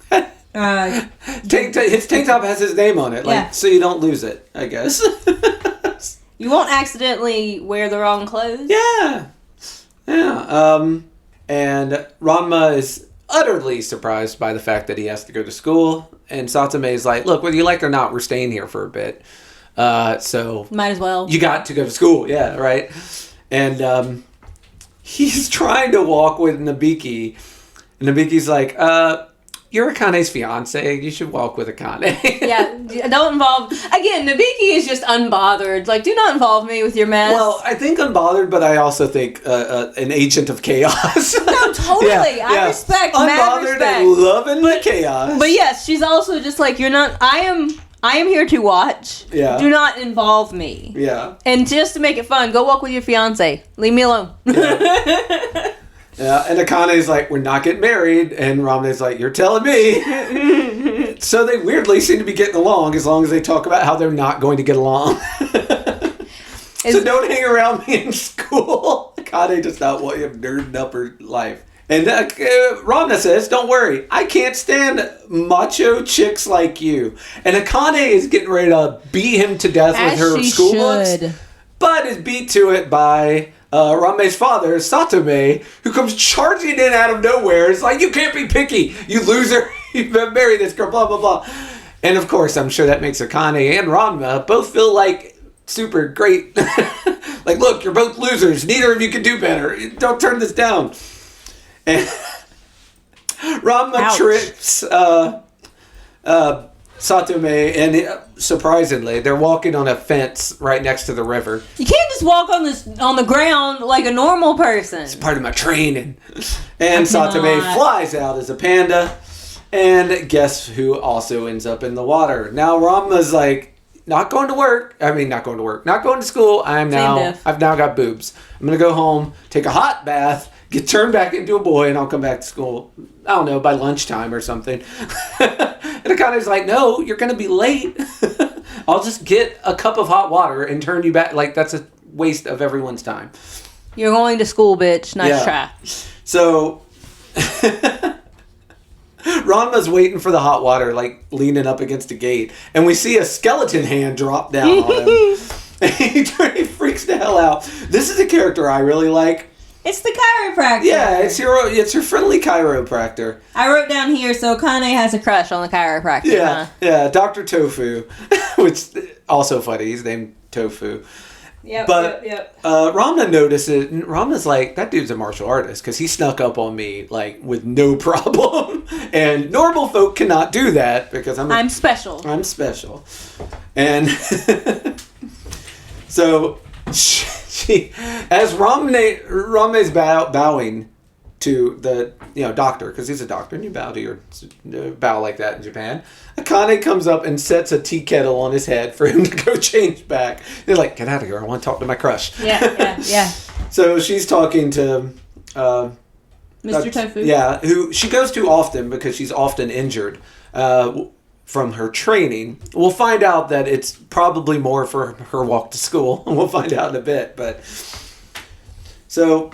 his tank top has his name on it, so you don't lose it, I guess. You won't accidentally wear the wrong clothes. Yeah. And Ranma is utterly surprised by the fact that he has to go to school. And Satome is like, look, whether you like it or not, we're staying here for a bit. So might as well. You got to go to school. Yeah, right. And he's trying to walk with Nabiki. And Nabiki's like, you're Akane's fiance. You should walk with Akane. Yeah, don't involve... Again, Nabiki is just unbothered. Like, do not involve me with your mess. Well, I think unbothered, but I also think an agent of chaos. No, totally. I respect, mad unbothered respect. and loving the chaos. But yes, she's also just like, you're not... I am here to watch. Yeah. Do not involve me. Yeah. And just to make it fun, go walk with your fiance. Leave me alone. Yeah. Yeah, and Akane's like, we're not getting married. And Ramene's like, you're telling me. So they weirdly seem to be getting along as long as they talk about how they're not going to get along. So don't hang around me in school. Akane does not want him nerding up her life. And Ramna says, don't worry, I can't stand macho chicks like you. And Akane is getting ready to beat him to death with her school books. But is beat to it by Rame's father, Satome, who comes charging in out of nowhere. It's like, you can't be picky, you loser. You've been married this girl, blah, blah, blah. And of course, I'm sure that makes Akane and Ranma both feel like super great. Like, look, you're both losers. Neither of you can do better. Don't turn this down. And Ranma trips Satome, and surprisingly, they're walking on a fence right next to the river. You can't just walk on the ground like a normal person. It's part of my training. And Satome flies out as a panda, and guess who also ends up in the water? Now Ranma's like, not going to school. I've now got boobs. I'm gonna go home, take a hot bath, get turned back into a boy, and I'll come back to school, I don't know, by lunchtime or something. And Akane's like, no, you're going to be late. I'll just get a cup of hot water and turn you back. Like, that's a waste of everyone's time. You're going to school, bitch. Nice try. So, Ranma's waiting for the hot water, like, leaning up against a gate. And we see a skeleton hand drop down on him. And he freaks the hell out. This is a character I really like. It's the chiropractor. Yeah, it's your friendly chiropractor. I wrote down here, so Kane has a crush on the chiropractor. Yeah, yeah, Dr. Tofu, which also funny. He's named Tofu. Yep, but Ramna notices. Ramna's like, that dude's a martial artist because he snuck up on me like with no problem, and normal folk cannot do that because I'm special. I'm special, and so. She, as Rame's bowing to the doctor, because he's a doctor and you bow like that in Japan. Akane comes up and sets a tea kettle on his head for him to go change back. They're like, get out of here! I want to talk to my crush. Yeah. So she's talking to Mr. Tofu. Yeah, who she goes to often because she's often injured. From her training. We'll find out that it's probably more for her walk to school. We'll find out in a bit. But so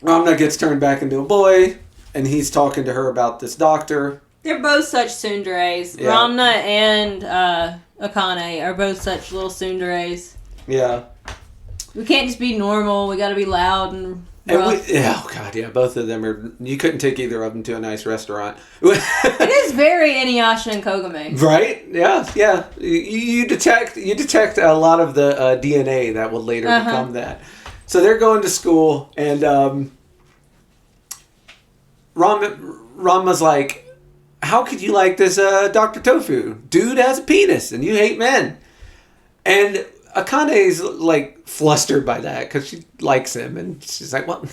Ramna gets turned back into a boy, and he's talking to her about this doctor. They're both such tsunderes. Yeah. Ramna and Akane are both such little tsunderes. Yeah. We can't just be normal. We got to be loud and rough. Both of them are. You couldn't take either of them to a nice restaurant. It is very Inuyasha and Kogame, right? Yeah. You detect a lot of the DNA that will later become that. So they're going to school, and Ranma's like, "How could you like this Dr. Tofu? Dude has a penis, and you hate men." And Akane's like flustered by that because she likes him, and she's like, "What?"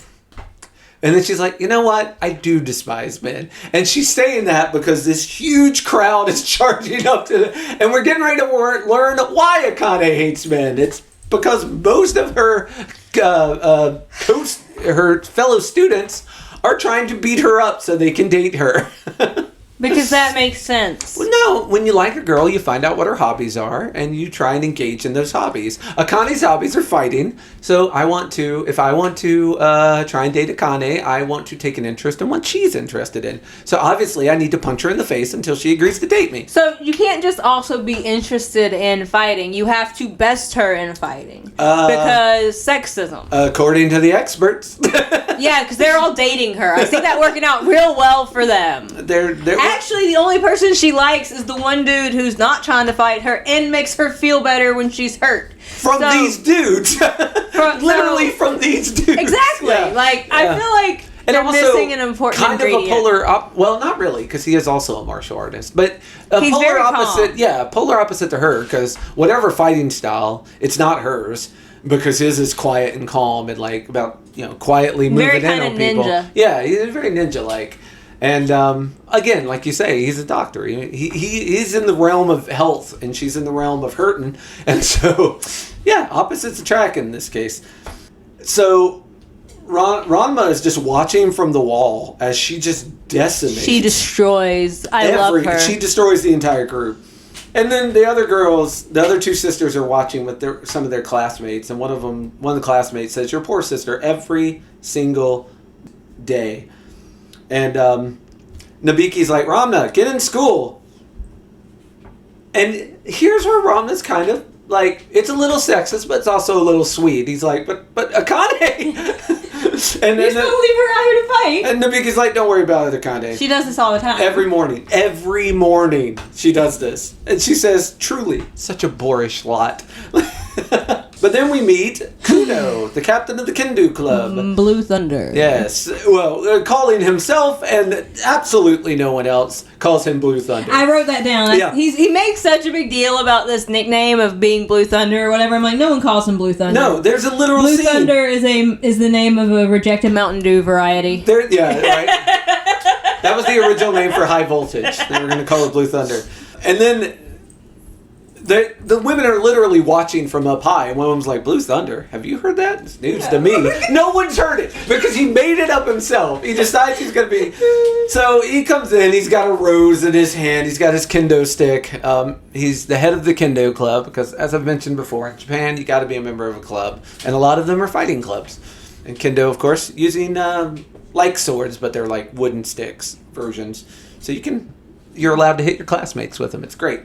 And then she's like, "You know what? I do despise men." And she's saying that because this huge crowd is charging up to and we're getting ready to learn why Akane hates men. It's because most of her her fellow students are trying to beat her up so they can date her. Because that makes sense. Well, no, when you like a girl, you find out what her hobbies are, and you try and engage in those hobbies. Akane's hobbies are fighting, so if I want to try and date Akane, I want to take an interest in what she's interested in. So obviously, I need to punch her in the face until she agrees to date me. So you can't just also be interested in fighting. You have to best her in fighting. Because sexism. According to the experts. Yeah, because they're all dating her. I see that working out real well for them. Actually, the only person she likes is the one dude who's not trying to fight her and makes her feel better when she's hurt. From these dudes. Literally from these dudes. Exactly. Yeah. I feel like And They're also missing an important kind ingredient. of a polar well, not really, because he is also a martial artist, but a He's polar very opposite. calm. Yeah, polar opposite to her, because whatever fighting style, it's not hers, because his is quiet and calm and like about quietly moving Very in kinda on people. ninja. Yeah, he's very ninja like. And again, like you say, he's a doctor. He's in the realm of health, and she's in the realm of hurting. And so, yeah, opposites attract in this case. So, Ranma is just watching from the wall as she just decimates. She destroys. I love her. She destroys the entire group. And then the other girls, the other two sisters are watching with some of their classmates. And one of the classmates says, "Your poor sister, every single day." And Nabiki's like, "Ramna, get in school." And here's where Ramna's kind of like, it's a little sexist, but it's also a little sweet. He's like, but Akane. And You're supposed to leave her out here to fight. And Nabiki's like, "Don't worry about it, Akane." She does this all the time. Every morning she does this. And she says, "Truly, such a boorish lot." But then we meet Kuno, the captain of the Kendo Club. Blue Thunder. Yes. Well, calling himself and absolutely no one else calls him Blue Thunder. I wrote that down. Yeah. He makes such a big deal about this nickname of being Blue Thunder or whatever. I'm like, no one calls him Blue Thunder. No, there's a literal Blue scene. Thunder is the name of a rejected Mountain Dew variety. Yeah, right. That was the original name for high voltage. They were going to call it Blue Thunder. And then the women are literally watching from up high, and one of them's like, "Blue Thunder, have you heard that? It's news to me." No one's heard it because he made it up himself. He decides he's going to be. So he comes in, he's got a rose in his hand, he's got his kendo stick. He's the head of the Kendo Club because, as I've mentioned before, in Japan, you got to be a member of a club, and a lot of them are fighting clubs. And Kendo, of course, using like swords, but they're like wooden sticks versions. So you're allowed to hit your classmates with them. It's great.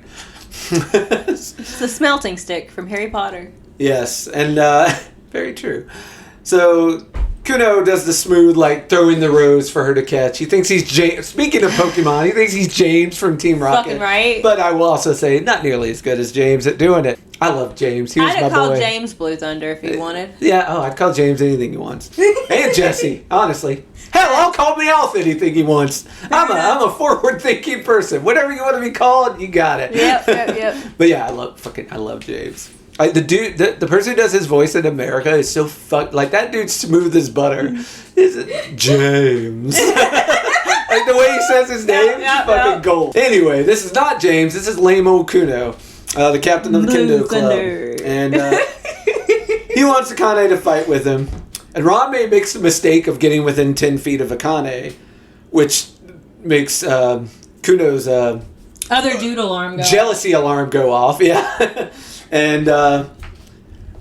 It's a smelting stick from Harry Potter. Yes, and very true. So Kuno does the smooth, like, throwing the rose for her to catch. He thinks he's James. Speaking of Pokemon, he thinks he's James from Team Rocket. Fucking right. But I will also say, not nearly as good as James at doing it. I love James. He was I'd my have called boy. James Blue Thunder if he wanted. Yeah, I'd call James anything he wants. And Jesse, honestly. Hell, I'll call Meowth anything he wants. I'm a forward-thinking person. Whatever you want to be called, you got it. Yep. But yeah, I love James. The dude, the person who does his voice in America is so like that dude's smooth as butter. Is it James? Like the way he says his name, fucking gold. Anyway, this is not James. This is lame old Kuno, the captain of the Kendo Club, and he wants Akane to fight with him. And Ranma makes the mistake of getting within 10 feet of Akane, which makes Kuno's Other dude alarm go. jealousy alarm go off. Yeah. And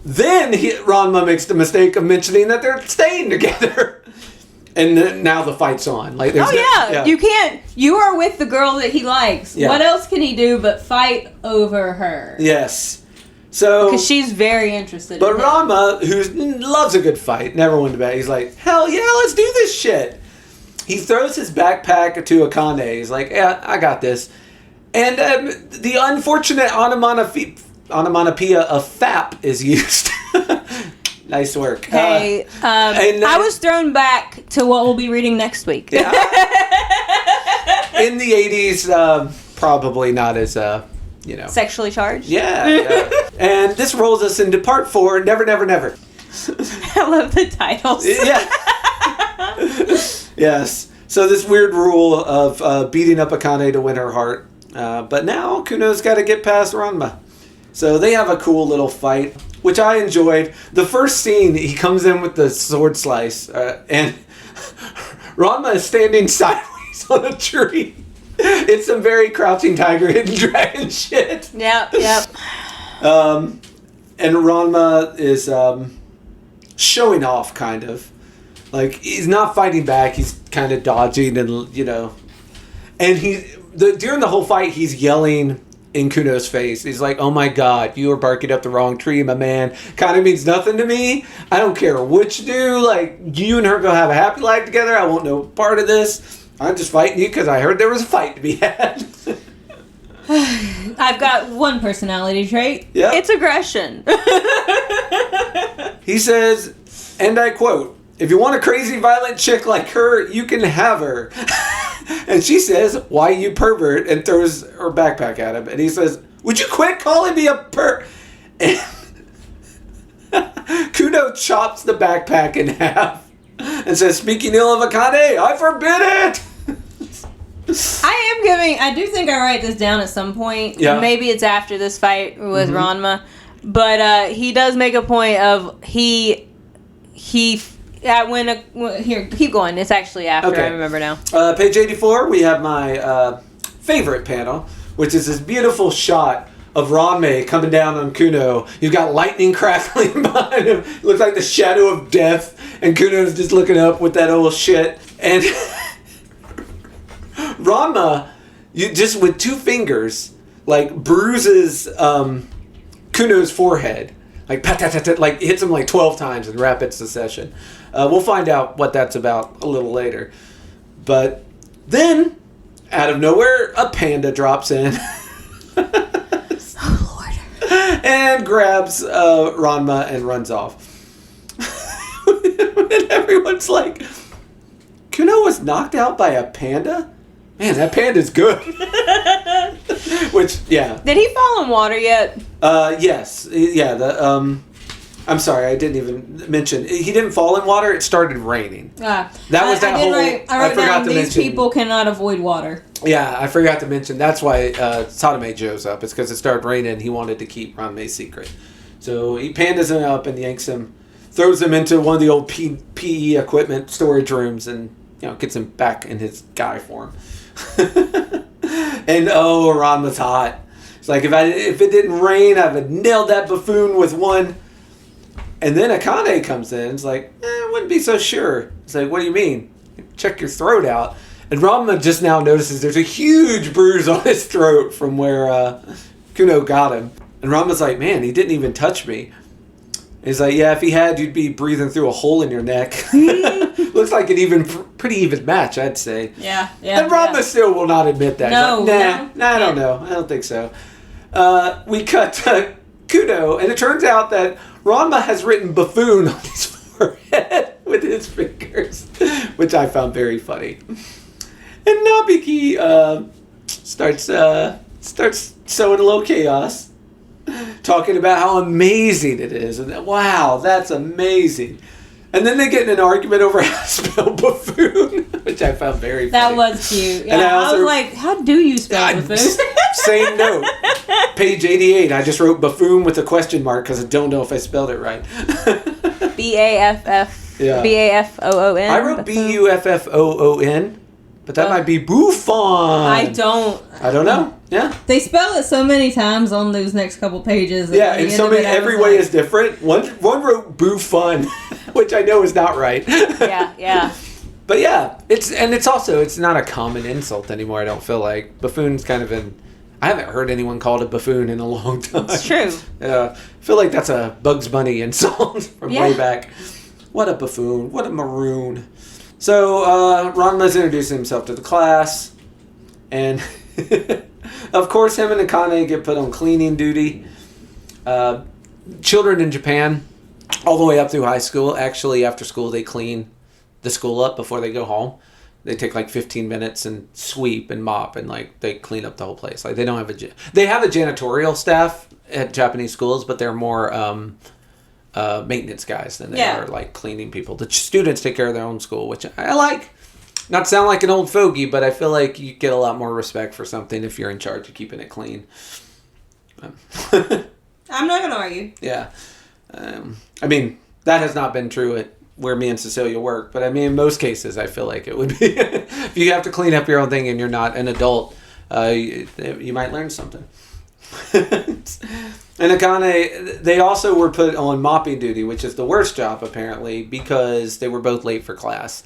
then Ranma makes the mistake of mentioning that they're staying together. And then, now the fight's on. Like, You can't. You are with the girl that he likes. Yeah. What else can he do but fight over her? Yes. So, Because she's very interested but in him. Ranma, who loves a good fight, never won to bet. He's like, "Hell yeah, let's do this shit." He throws his backpack to Akane. He's like, "Yeah, I got this." And the unfortunate onomatopoeia of FAP is used. Nice work. Hey, and, I was thrown back to what we'll be reading next week. Yeah. In the 80s, probably not as, Sexually charged? Yeah. And this rolls us into part 4, Never, Never, Never. I love the titles. Yeah. Yes. So this weird rule of beating up Akane to win her heart. But now Kuno's got to get past Ranma. So they have a cool little fight, which I enjoyed. The first scene, he comes in with the sword slice, and Ranma is standing sideways on a tree. It's some very Crouching Tiger, Hidden Dragon shit. Yep. And Ranma is showing off, kind of. Like, he's not fighting back, he's kind of dodging and, And during the whole fight, he's yelling in Kuno's face. He's like, "Oh my god, you are barking up the wrong tree, my man. Kind of means nothing to me. I don't care what you do. Like, you and her go have a happy life together. I won't know part of this. I'm just fighting you because I heard there was a fight to be had." I've got one personality trait. Yeah. It's aggression. He says, and I quote, if you want a crazy violent chick like her, you can have her. And she says, why you pervert? And throws her backpack at him. And he says, would you quit calling me a And Kuno chops the backpack in half and says, speaking ill of Akane, I forbid it. I do think I write this down at some point. Yeah. Maybe it's after this fight with Ranma. But he does make a point of here, keep going. It's actually after. Okay. I remember now. Page 84, we have my favorite panel, which is this beautiful shot of Ranma coming down on Kuno. You've got lightning crackling behind him. It looks like the shadow of death. And Kuno's just looking up with that old shit. And Ranma, you just with 2 fingers, like bruises Kuno's forehead. Like, like hits him like 12 times in rapid succession. We'll find out what that's about a little later. But then, out of nowhere, a panda drops in. Oh, Lord. And grabs Ranma and runs off. And everyone's like, Kuno was knocked out by a panda? Man, that panda's good. Which, yeah. Did he fall in water yet? Yes. Yeah, I'm sorry, I didn't even mention. He didn't fall in water, it started raining. That was that whole... I wrote down, these people cannot avoid water. Yeah, I forgot to mention. That's why Sadame shows up. It's because it started raining and he wanted to keep Ranma's secret. So he pandas him up and yanks him, throws him into one of the old PE equipment storage rooms and, gets him back in his guy form. And Ranma's hot. It's like, if it didn't rain, I would have nailed that buffoon with one. And then Akane comes in. It's like, I wouldn't be so sure. It's like, what do you mean? Check your throat out. And Ranma just now notices there's a huge bruise on his throat from where Kuno got him. And Ranma's like, man, he didn't even touch me. And he's like, yeah, if he had, you'd be breathing through a hole in your neck. Looks like an pretty even match, I'd say. Yeah. And Ranma still will not admit that. No. Like, nah, I don't know. I don't think so. We cut to Kuno, and it turns out that Ranma has written buffoon on his forehead with his fingers, which I found very funny. And Nabiki starts sowing a little chaos, talking about how amazing it is, and wow, that's amazing. And then they get in an argument over how to spell buffoon, which I found very funny. That was cute. Yeah, And I was like, how do you spell buffoon? Same note. Page 88, I just wrote buffoon with a question mark because I don't know if I spelled it right. B-A-F-F. Yeah. B-A-F-O-O-N. I wrote B-U-F-F-O-O-N, but that might be Buffon. I don't know. Yeah. They spell it so many times on those next couple pages. Yeah, and so many, every way is different. One wrote Buffon, which I know is not right. Yeah. But yeah, it's not a common insult anymore, I don't feel like. Buffoon's kind of I haven't heard anyone called a buffoon in a long time. It's true. I feel like that's a Bugs Bunny insult from way back. What a buffoon. What a maroon. So, Ranma's introducing himself to the class. And, of course, him and Akane get put on cleaning duty. Children in Japan, all the way up through high school, actually, after school, they clean the school up before they go home. They take like 15 minutes and sweep and mop and like they clean up the whole place. Like they don't have they have a janitorial staff at Japanese schools, but they're more maintenance guys than they are like cleaning people. The students take care of their own school, which I like. Not to sound like an old fogey, but I feel like you get a lot more respect for something if you're in charge of keeping it clean. I'm not gonna argue. Yeah, I mean that has not been true at where me and Cecilia work, but I mean in most cases I feel like it would be. If you have to clean up your own thing and you're not an adult, you might learn something. And Akane, they also were put on mopping duty, which is the worst job apparently because they were both late for class.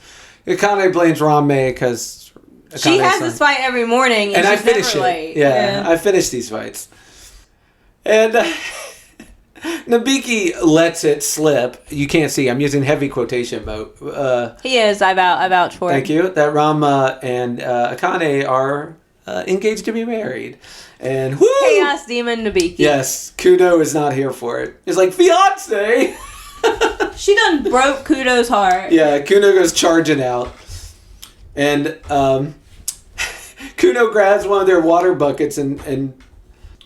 Akane blames Ranma because she has this fight every morning and I she's finish never it. late. Yeah, I finish these fights. And Nabiki lets it slip. You can't see. I'm using heavy quotation mode. He is. I vouch for it. Thank you. That Ranma and Akane are engaged to be married. And whoo! Chaos Demon Nabiki. Yes. Kuno is not here for it. He's like, fiance! She done broke Kuno's heart. Yeah, Kuno goes charging out. And Kuno grabs one of their water buckets and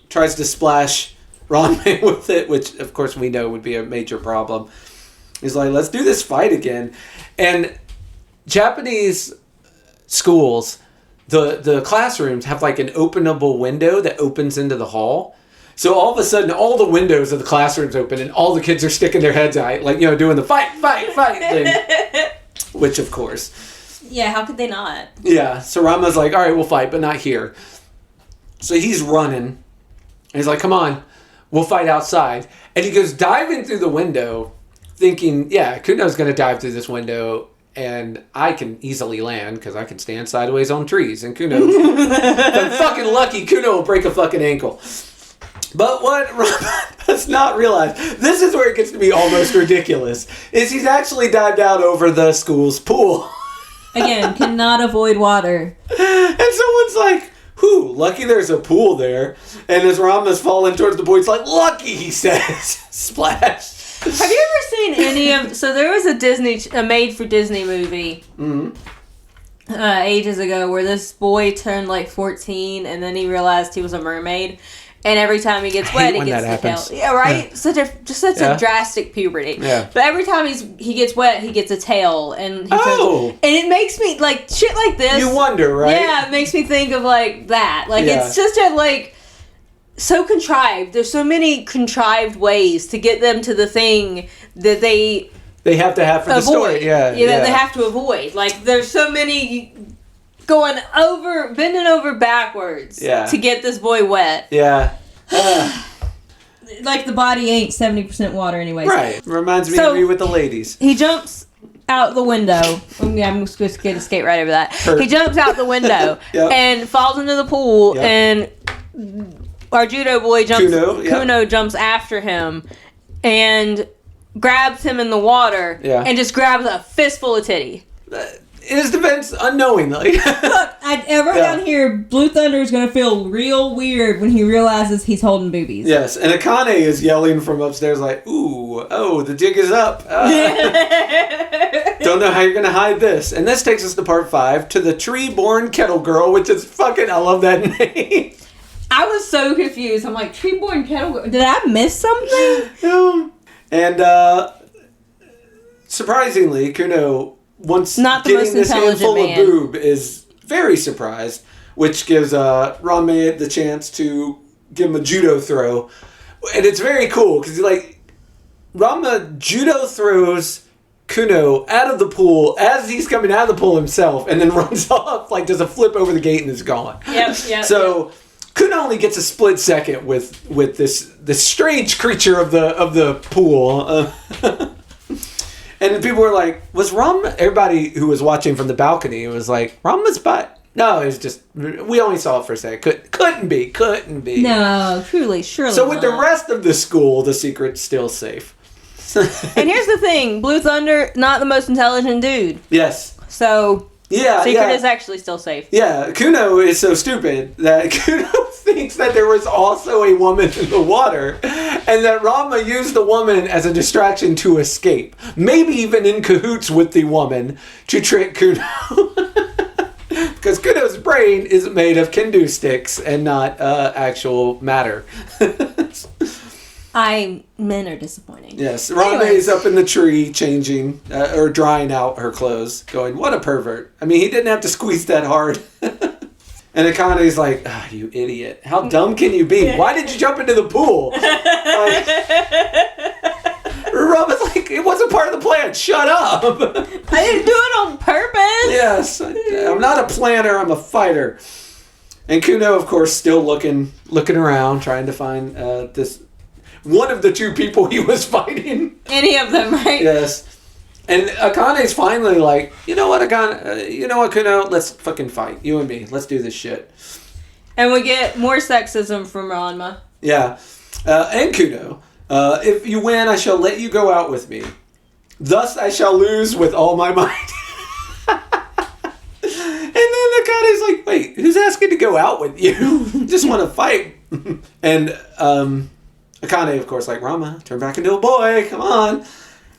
tries to splash Ranma with it, which, of course, we know would be a major problem. He's like, let's do this fight again. And Japanese schools, the classrooms have like an openable window that opens into the hall. So all of a sudden, all the windows of the classrooms open, and all the kids are sticking their heads out, like, doing the fight thing. Which, of course. Yeah, how could they not? Yeah, so Ranma's like, all right, we'll fight, but not here. So he's running, and he's like, come on, we'll fight outside. And he goes diving through the window, thinking, yeah, Kuno's going to dive through this window, and I can easily land, because I can stand sideways on trees. And Kuno, if I'm fucking lucky, Kuno will break a fucking ankle. But what Ranma does not realize, this is where it gets to be almost ridiculous, is he's actually dived out over the school's pool. Again, cannot avoid water. And someone's like, whew, lucky there's a pool there. And as Ranma's falling towards the pool, he's like, lucky, he says. Splash. Have you ever seen any of... So there was a made-for-Disney movie ages ago where this boy turned like 14 and then he realized he was a mermaid. And every time he gets wet, he gets the tail. Yeah, right? Yeah. Such a drastic puberty. Yeah. But every time he gets wet, he gets a tail. And and it makes me, like, shit like this. You wonder, right? Yeah, it makes me think of, like, that. Like, it's just so contrived. There's so many contrived ways to get them to the thing that they have to have for the story. Yeah. That they have to avoid. Like, there's so many... bending over backwards to get this boy wet. Yeah. Like the body ain't 70% water anyway. Right. Reminds me of me with the ladies. He jumps out the window. I'm just going to skate right over that. He jumps out the window and falls into the pool and our judo boy Kuno jumps after him and grabs him in the water and just grabs a fistful of titty. In his defense, unknowingly. Look, down here, Blue Thunder is going to feel real weird when he realizes he's holding boobies. Yes, and Akane is yelling from upstairs like, ooh, the jig is up. Don't know how you're going to hide this. And this takes us to part 5, to the Tree-Born Kettle Girl, which is fucking, I love that name. I was so confused. I'm like, Tree-Born Kettle Girl? Did I miss something? And, surprisingly, Kuno... Once not the getting most this handful man. of boob is very surprised, which gives Ranma the chance to give him a judo throw. And it's very cool, because Ranma judo throws Kuno out of the pool as he's coming out of the pool himself, and then runs off, does a flip over the gate and is gone. Yep. So Kuno only gets a split second with this strange creature of the pool. And people were like, was Ranma... Everybody who was watching from the balcony was like, Ranma's butt? No, it was just... We only saw it for a second. Couldn't be. No, surely So with the rest of the school, the secret's still safe. And here's the thing. Blue Thunder, not the most intelligent dude. Yes. So... Secret is actually still safe. Yeah, Kuno is so stupid that Kuno thinks that there was also a woman in the water and that Ranma used the woman as a distraction to escape. Maybe even in cahoots with the woman to trick Kuno. Because Kuno's brain is made of kendo sticks and not actual matter. Men are disappointing. Yes, Ranma is up in the tree changing or drying out her clothes, going, what a pervert. I mean, he didn't have to squeeze that hard. And Akane's like, you idiot. How dumb can you be? Why did you jump into the pool? Ranma's like, it wasn't part of the plan. Shut up. I didn't do it on purpose. Yes, I'm not a planner. I'm a fighter. And Kuno, of course, still looking around, trying to find this... one of the two people he was fighting. Any of them, right? Yes. And Akane's finally like, you know what, Akane? You know what, Kuno? Let's fucking fight. You and me. Let's do this shit. And we get more sexism from Ranma. Yeah. And Kuno. If you win, I shall let you go out with me. Thus I shall lose with all my might. And then Akane's like, wait, who's asking to go out with you? Just want to fight. And, Akane, of course, like, Ranma, turn back into a boy, come on.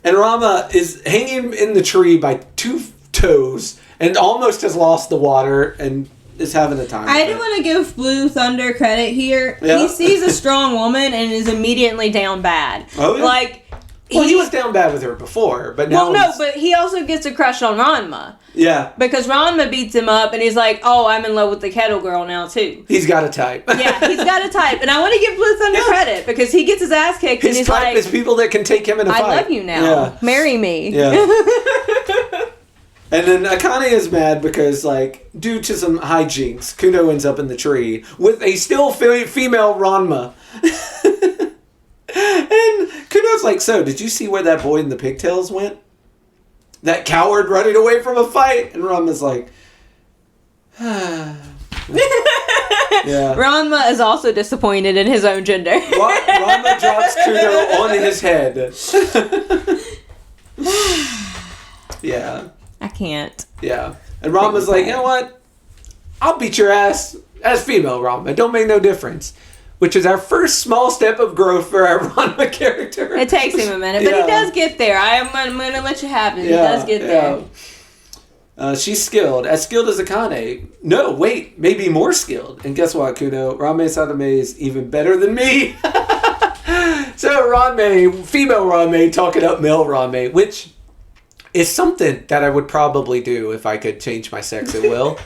And Ranma is hanging in the tree by 2 toes and almost has lost the water and is having a time. I do want to give Blue Thunder credit here. Yeah. He sees a strong woman and is immediately down bad. Oh, yeah? Like, Well, he was down bad with her before, but now but he also gets a crush on Ranma. Yeah. Because Ranma beats him up and he's like, oh, I'm in love with the kettle girl now, too. He's got a type. Yeah, he's got a type. And I want to give Blue Thunder credit because he gets his ass kicked and His he's type like, is people that can take him in a fight. I love you now. Yeah. Marry me. Yeah. And then Akane is mad because, like, due to some hijinks, Kuno ends up in the tree with a still female Ranma. And Kuno's like, so, did you see where that boy in the pigtails went? That coward running away from a fight? And Ranma's like, yeah. Ranma is also disappointed in his own gender. Ranma drops Kuno on his head. Yeah. I can't. Yeah. And Ranma's like, you know what? I'll beat your ass as female Ranma. Don't make no difference. Which is our first small step of growth for our Ranma character. It takes him a minute, but he does get there. I'm going to let you have it. He does get there. She's skilled. As skilled as Akane. No, wait. Maybe more skilled. And guess what, Kuno? Ranma Sadame is even better than me. So Ranma, female Ranma, talking up male Ranma, which is something that I would probably do if I could change my sex at will.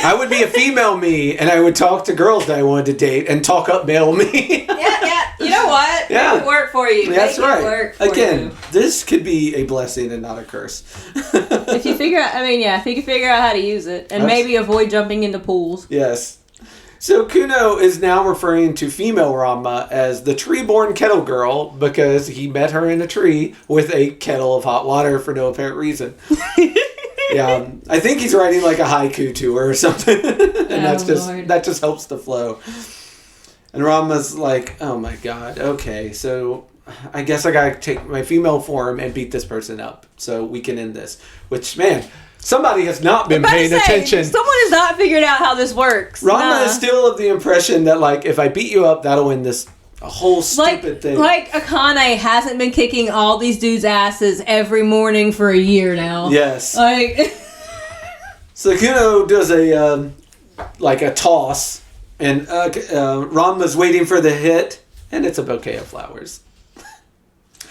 I would be a female me, and I would talk to girls that I wanted to date and talk up male me. Yeah. You know what? Yeah. Make it work for you. That's Make right. It work for Again, you. this could be a blessing and not a curse. If you figure out, if you can figure out how to use it, and maybe avoid jumping into pools. Yes. So Kuno is now referring to female Ranma as the tree-born kettle girl because he met her in a tree with a kettle of hot water for no apparent reason. Yeah, I think he's writing like a haiku to her or something, and that just helps the flow. And Ranma's like, "Oh my god, okay, so I guess I gotta take my female form and beat this person up so we can end this." Which, man, somebody has not been paying attention. Someone has not figured out how this works. Ranma is still of the impression that, like, if I beat you up, that'll end this whole stupid thing. Like Akane hasn't been kicking all these dudes' asses every morning for a year now. Yes. Like, so Kuno does a toss, and Ranma's waiting for the hit, and it's a bouquet of flowers.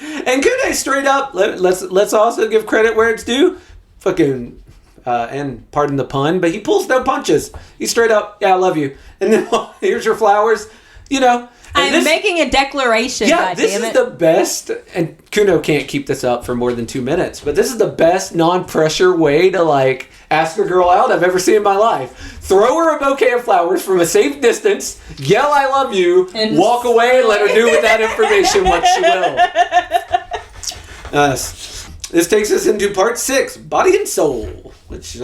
And Kuno straight up, let's also give credit where it's due. Fucking, and pardon the pun, but he pulls no punches. He's straight up, yeah, I love you. And then, here's your flowers. You know. I'm making a declaration, yeah, this is the best, and Kuno can't keep this up for more than 2 minutes, but this is the best non-pressure way to, like, ask a girl out I've ever seen in my life. Throw her a bouquet of flowers from a safe distance, yell I love you, and walk away and let her do with that information what she will. This takes us into part 6, Body and Soul, which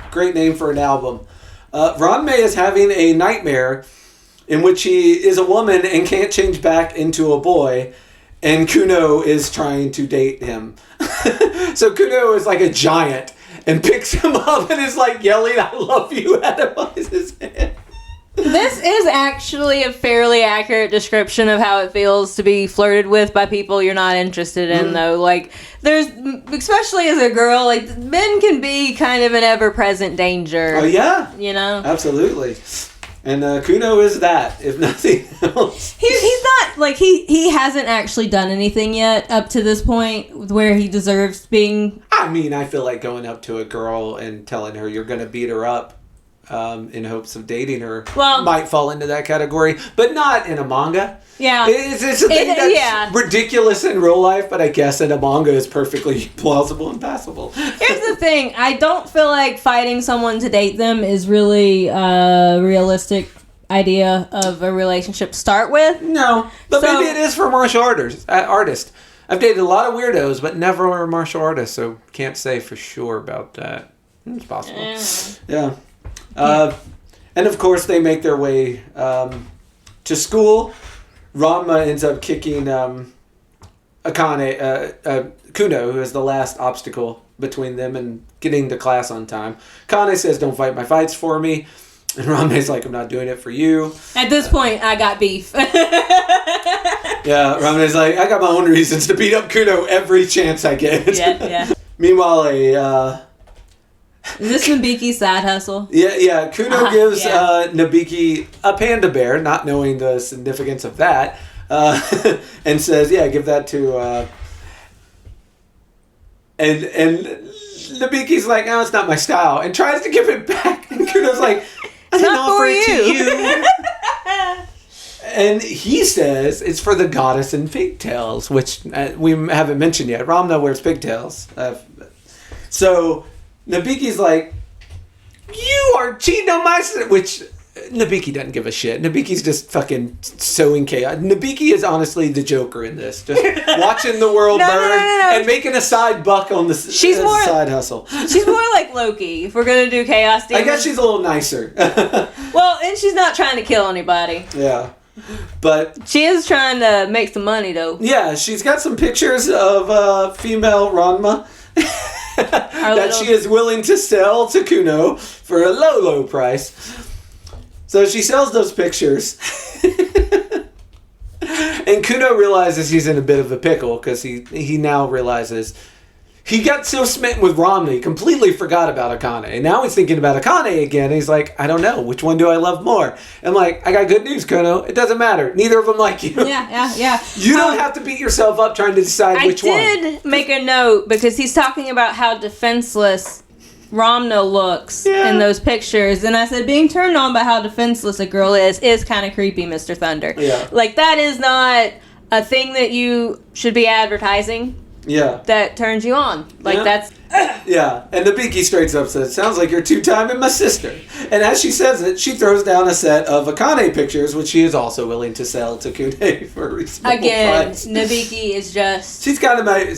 great name for an album. Ranma is having a nightmare in which he is a woman and can't change back into a boy, and Kuno is trying to date him. So Kuno is like a giant and picks him up and is like yelling I love you at him on his head. This is actually a fairly accurate description of how it feels to be flirted with by people you're not interested in, though. Like, there's, especially as a girl, like, men can be kind of an ever-present danger. Oh, yeah. You know? Absolutely. And Kuno is that, if nothing else. He's not, like, he hasn't actually done anything yet up to this point where he deserves being... I mean, I feel like going up to a girl and telling her you're going to beat her up in hopes of dating her might fall into that category, but not in a manga. Yeah. It's a thing that's ridiculous in real life, but I guess in a manga is perfectly plausible and passable. Here's the thing. I don't feel like fighting someone to date them is really a realistic idea of a relationship to start with. No. But maybe it is for martial artists. I've dated a lot of weirdos, but never a martial artist, so can't say for sure about that. It's possible. Yeah. And of course, they make their way to school. Ranma ends up kicking Kuno, who is the last obstacle between them and getting to class on time. Kane says, "Don't fight my fights for me." And Ranma's like, I'm not doing it for you. At this point, I got beef. Yeah, Ranma's like, I got my own reasons to beat up Kuno every chance I get. Yeah. Meanwhile, Is this Nabiki's side hustle? Yeah. Kuno gives Nabiki a panda bear, not knowing the significance of that, and says, "Yeah, give that to." And Nabiki's like, "No, it's not my style," and tries to give it back. And Kuno's like, "I didn't offer it to you." And he says it's for the goddess in pigtails, which we haven't mentioned yet. Ramna wears pigtails. So Nabiki's like, you are cheating on my... Which Nabiki doesn't give a shit. Nabiki's just fucking sowing chaos. Nabiki is honestly the Joker in this. Just watching the world burn and making a side buck on the side hustle. She's more like Loki, if we're going to do chaos demons. I guess she's a little nicer. Well, and she's not trying to kill anybody. Yeah. But she is trying to make some money, though. Yeah, she's got some pictures of female Ranma that she is willing to sell to Kuno for a low price. So she sells those pictures. And Kuno realizes he's in a bit of a pickle because he now realizes he got so smitten with Ramna, he completely forgot about Akane. And now he's thinking about Akane again. And he's like, I don't know. Which one do I love more? And like, I got good news, Kuno. It doesn't matter. Neither of them like you. Yeah. You don't have to beat yourself up trying to decide which one. I did make a note because he's talking about how defenseless Ramna looks in those pictures. And I said, being turned on by how defenseless a girl is kind of creepy, Mr. Thunder. Yeah. Like, that is not a thing that you should be advertising. Yeah. That turns you on. Like, that's... Yeah. And Nabiki straight up says, sounds like you're two-timing my sister. And as she says it, she throws down a set of Akane pictures, which she is also willing to sell to Kune for a reasonable price. Nabiki is just... She's kind of my...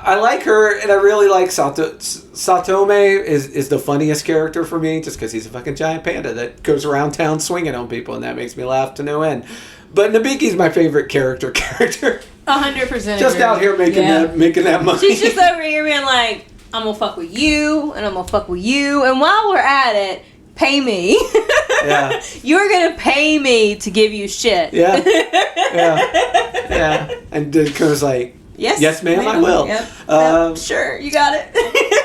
I like her, and I really like Satome is the funniest character for me, just because he's a fucking giant panda that goes around town swinging on people, and that makes me laugh to no end. But Nabiki's my favorite character. 100%. Just out here making that money. She's just over here being like, I'm gonna fuck with you, and I'm gonna fuck with you, and while we're at it, pay me. Yeah. You're gonna pay me to give you shit. Yeah. And Kuno's like, yes ma'am, I will. Yep. Sure, you got it.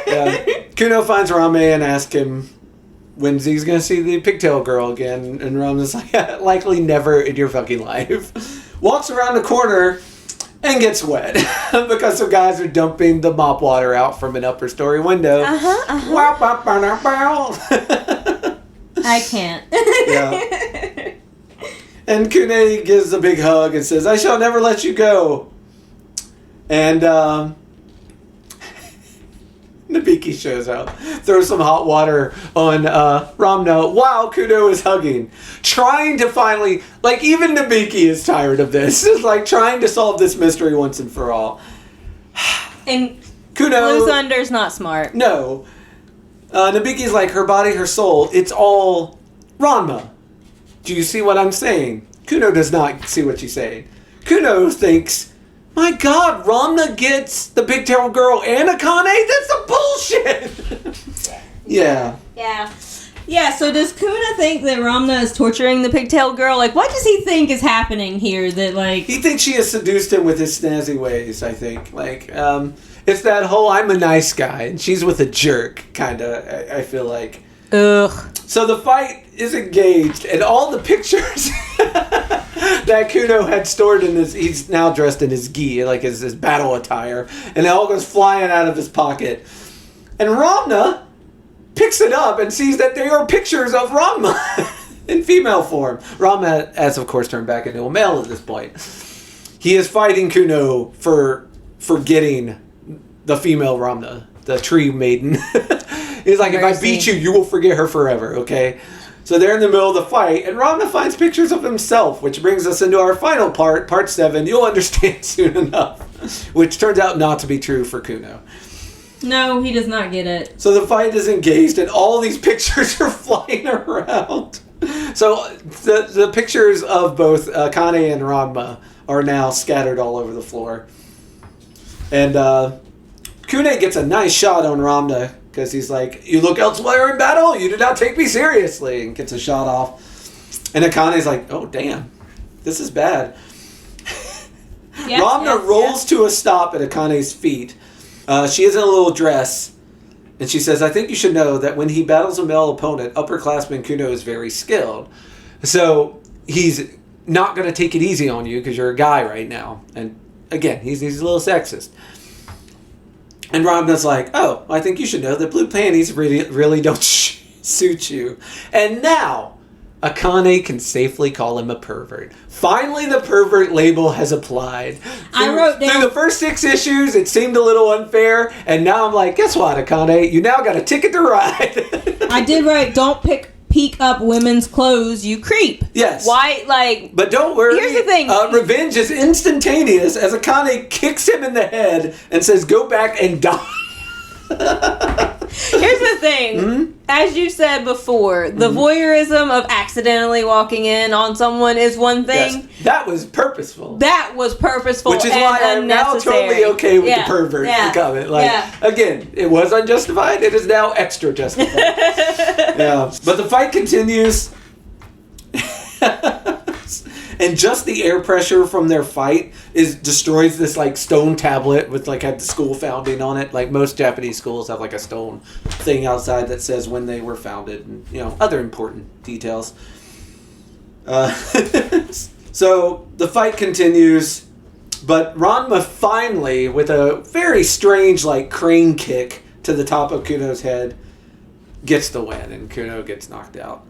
Yeah. Kuno finds Rame and asks him when he's going to see the pigtail girl again. And Rame's like, likely never in your fucking life. Walks around the corner and gets wet because some guys are dumping the mop water out from an upper story window. I can't. Yeah. And Kune gives a big hug and says, I shall never let you go. And Nabiki shows up, throws some hot water on Ramna while Kuno is hugging. Trying to finally, like, even Nabiki is tired of this. It's like trying to solve this mystery once and for all. And Kuno... Blue Thunder's not smart. No. Nabiki's like, her body, her soul, it's all Ranma. Do you see what I'm saying? Kuno does not see what she's saying. Kuno thinks, my God, Ramna gets the pigtail girl and Akane? That's some bullshit! Yeah. Yeah, so does Kuna think that Ramna is torturing the pigtail girl? Like, what does he think is happening here that, like... He thinks she has seduced him with his snazzy ways, I think. Like, it's that whole I'm a nice guy and she's with a jerk, kind of, I feel like. Ugh. So the fight is engaged, and all the pictures that Kuno had stored in his... He's now dressed in his gi, like his battle attire, and it all goes flying out of his pocket. And Ramna picks it up and sees that they are pictures of Ranma in female form. Ranma has, of course, turned back into a male at this point. He is fighting Kuno for getting the female Ranma, the tree maiden. He's like, if I beat you, you will forget her forever, okay? So they're in the middle of the fight, and Ranma finds pictures of himself, which brings us into our final part, part 7. You'll understand soon enough, which turns out not to be true for Kuno. No, he does not get it. So the fight is engaged, and all these pictures are flying around. So the pictures of both Akane and Ranma are now scattered all over the floor. And Kune gets a nice shot on Ramna, because he's like, you look elsewhere in battle, you do not take me seriously, and gets a shot off. And Akane's like, oh, damn, this is bad. Ranma rolls to a stop at Akane's feet. She is in a little dress, and she says, I think you should know that when he battles a male opponent, upperclassman Kuno is very skilled. So he's not going to take it easy on you because you're a guy right now. And again, he's a little sexist. And Ranma's like, oh, I think you should know that blue panties really don't suit you. And now Akane can safely call him a pervert. Finally, the pervert label has applied. I wrote down... Through the first 6 issues, it seemed a little unfair. And now I'm like, guess what, Akane? You now got a ticket to ride. I did write, don't peek up women's clothes, you creep. Yes. Why, like... But don't worry. Here's the thing. Revenge is instantaneous as Akane kicks him in the head and says, go back and die. Here's the thing. Mm-hmm. As you said before, the voyeurism of accidentally walking in on someone is one thing. Yes, that was purposeful. Which is why I'm now totally okay with the pervert comment. Again, it was unjustified. It is now extra justified. But the fight continues. And just the air pressure from their fight destroys this like stone tablet with like had the school founding on it. Like most Japanese schools have like a stone thing outside that says when they were founded and other important details. So the fight continues, but Ranma finally, with a very strange like crane kick to the top of Kuno's head, gets the win, and Kuno gets knocked out.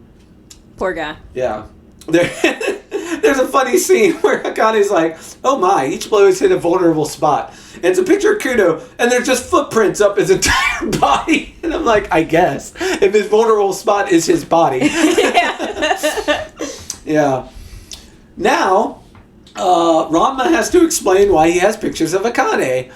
Poor guy. Yeah. There's a funny scene where Akane's like, oh my, each blow has hit a vulnerable spot. And it's a picture of Kuno, and there's just footprints up his entire body. And I'm like, I guess. If his vulnerable spot is his body. Yeah. Now, Ranma has to explain why he has pictures of Akane.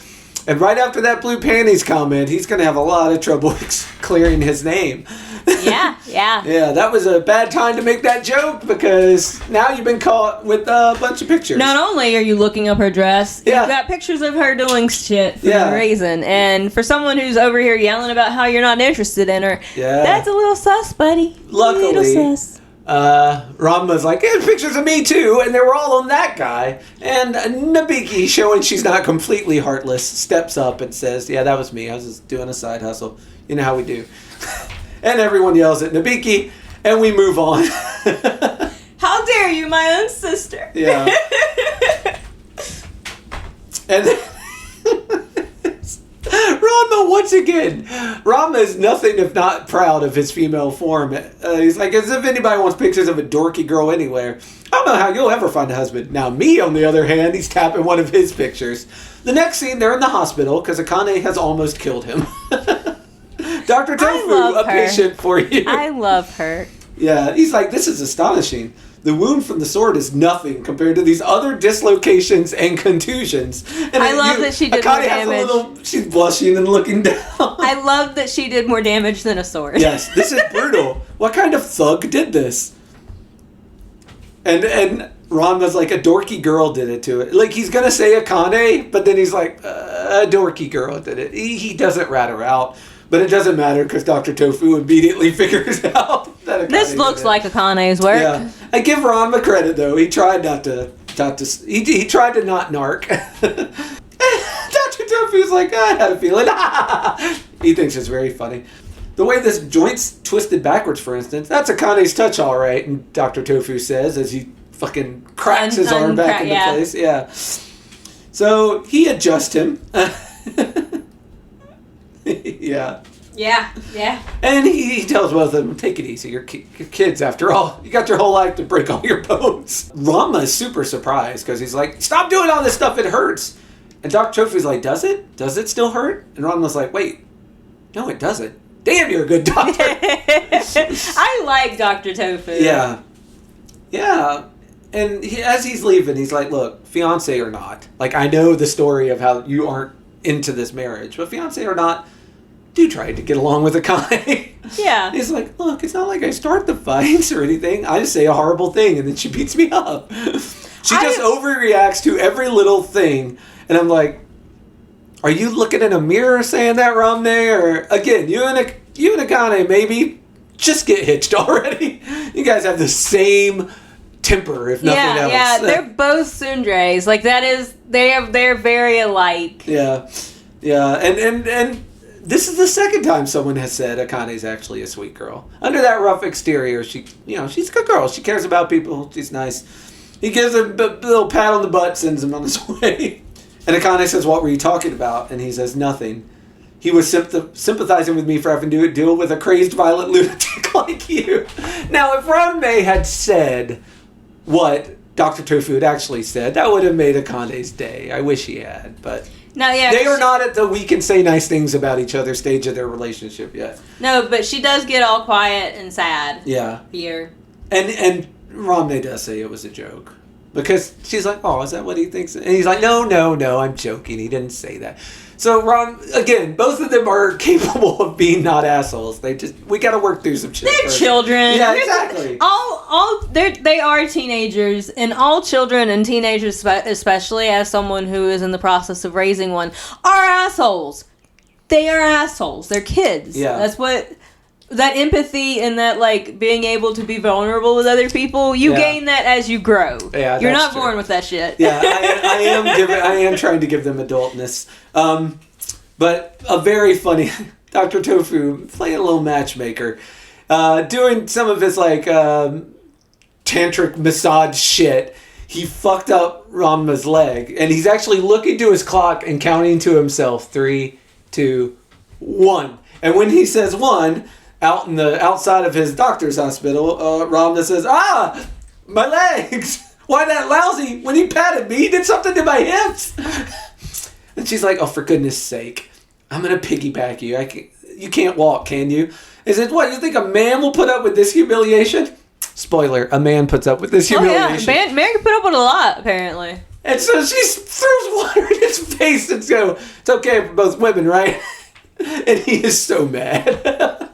And right after that blue panties comment, he's going to have a lot of trouble clearing his name. Yeah. Yeah, that was a bad time to make that joke because now you've been caught with a bunch of pictures. Not only are you looking up her dress, you've got pictures of her doing shit for no reason. And for someone who's over here yelling about how you're not interested in her, that's a little sus, buddy. Luckily, a little sus. Ranma's like, there's pictures of me too, and they were all on that guy. And Nabiki, showing she's not completely heartless, steps up and says, yeah, that was me. I was just doing a side hustle. You know how we do. And everyone yells at Nabiki, and we move on. How dare you, my own sister. Yeah. And Ranma, once again, Ranma is nothing if not proud of his female form. He's like, as if anybody wants pictures of a dorky girl anywhere. I don't know how you'll ever find a husband. Now, me, on the other hand, he's tapping one of his pictures. The next scene, they're in the hospital because Akane has almost killed him. Dr. Tofu, a patient for you. I love her. Yeah, he's like, this is astonishing. The wound from the sword is nothing compared to these other dislocations and contusions. And I love that she did more damage. She's blushing and looking down. I love that she did more damage than a sword. Yes, this is brutal. What kind of thug did this? And Ranma's like, a dorky girl did it to it. Like, he's going to say Akane, but then he's like, a dorky girl did it. He doesn't rat her out. But it doesn't matter because Dr. Tofu immediately figures out that Akane this looks like Akane's work. Yeah, I give Ranma credit though. He tried he tried to not narc. Dr. Tofu's like, I had a feeling. He thinks it's very funny. The way this joint's twisted backwards, for instance, that's Akane's touch, all right. And Dr. Tofu says as he fucking cracks his arm back into place. Yeah. So he adjusts him. Yeah. And he tells both of them, take it easy. You're kids after all. You got your whole life to break all your bones. Ranma is super surprised because he's like, stop doing all this stuff. It hurts. And Dr. Tofu's like, does it? Does it still hurt? And Ranma's like, wait, no, it doesn't. Damn, you're a good doctor. I like Dr. Tofu. Yeah. And as he's leaving, he's like, look, fiance or not, like, I know the story of how you aren't into this marriage, but fiance or not, do try to get along with Akane. Yeah. He's like, look, it's not like I start the fights or anything. I just say a horrible thing and then she beats me up. She just overreacts to every little thing. And I'm like, Are you looking in a mirror saying that, Ramne? Or again, you and Akane maybe just get hitched already. You guys have the same temper, if nothing else. Yeah, they're both tsundere. Like that is they're very alike. Yeah, and this is the second time someone has said Akane's actually a sweet girl. Under that rough exterior, she's a good girl. She cares about people. She's nice. He gives her a little pat on the butt, sends him on his way. And Akane says, "What were you talking about?" And he says, "Nothing. He was sympathizing with me for having to deal with a crazed, violent lunatic like you." Now, if Ranma had said what Dr. Tofu had actually said, that would have made Akane's day. I wish he had, but No, yeah, they are not at the we can say nice things about each other stage of their relationship yet. No, but she does get all quiet and sad. Yeah. Here. And Ramne does say it was a joke. Because she's like, "Oh, is that what he thinks?" And he's like, No, I'm joking. He didn't say that. So, again, both of them are capable of being not assholes. We got to work through some shit. They're first. children. Yeah, exactly. They are teenagers, and all children and teenagers, especially as someone who is in the process of raising one, are assholes. They are assholes. They're kids. Yeah. That's what... That empathy and that, like, being able to be vulnerable with other people, you gain that as you grow. Yeah, You're not true. born with that shit. Yeah, I am trying to give them adultness. But a very funny Dr. Tofu playing a little matchmaker, doing some of his like tantric massage shit. He fucked up Ranma's leg, and he's actually looking to his clock and counting to himself 3, 2, 1. And when he says 1, out in the outside of his doctor's hospital, Ranma says, my legs. Why that lousy? When he patted me, he did something to my hips. And she's like, "Oh, for goodness sake, I'm going to piggyback you. You can't walk, can you?" He said, "What, you think a man will put up with this humiliation?" Spoiler, a man puts up with this humiliation. Oh, yeah. Man can put up with a lot, apparently. And so she throws water in his face and goes, "It's okay for both women, right?" And he is so mad.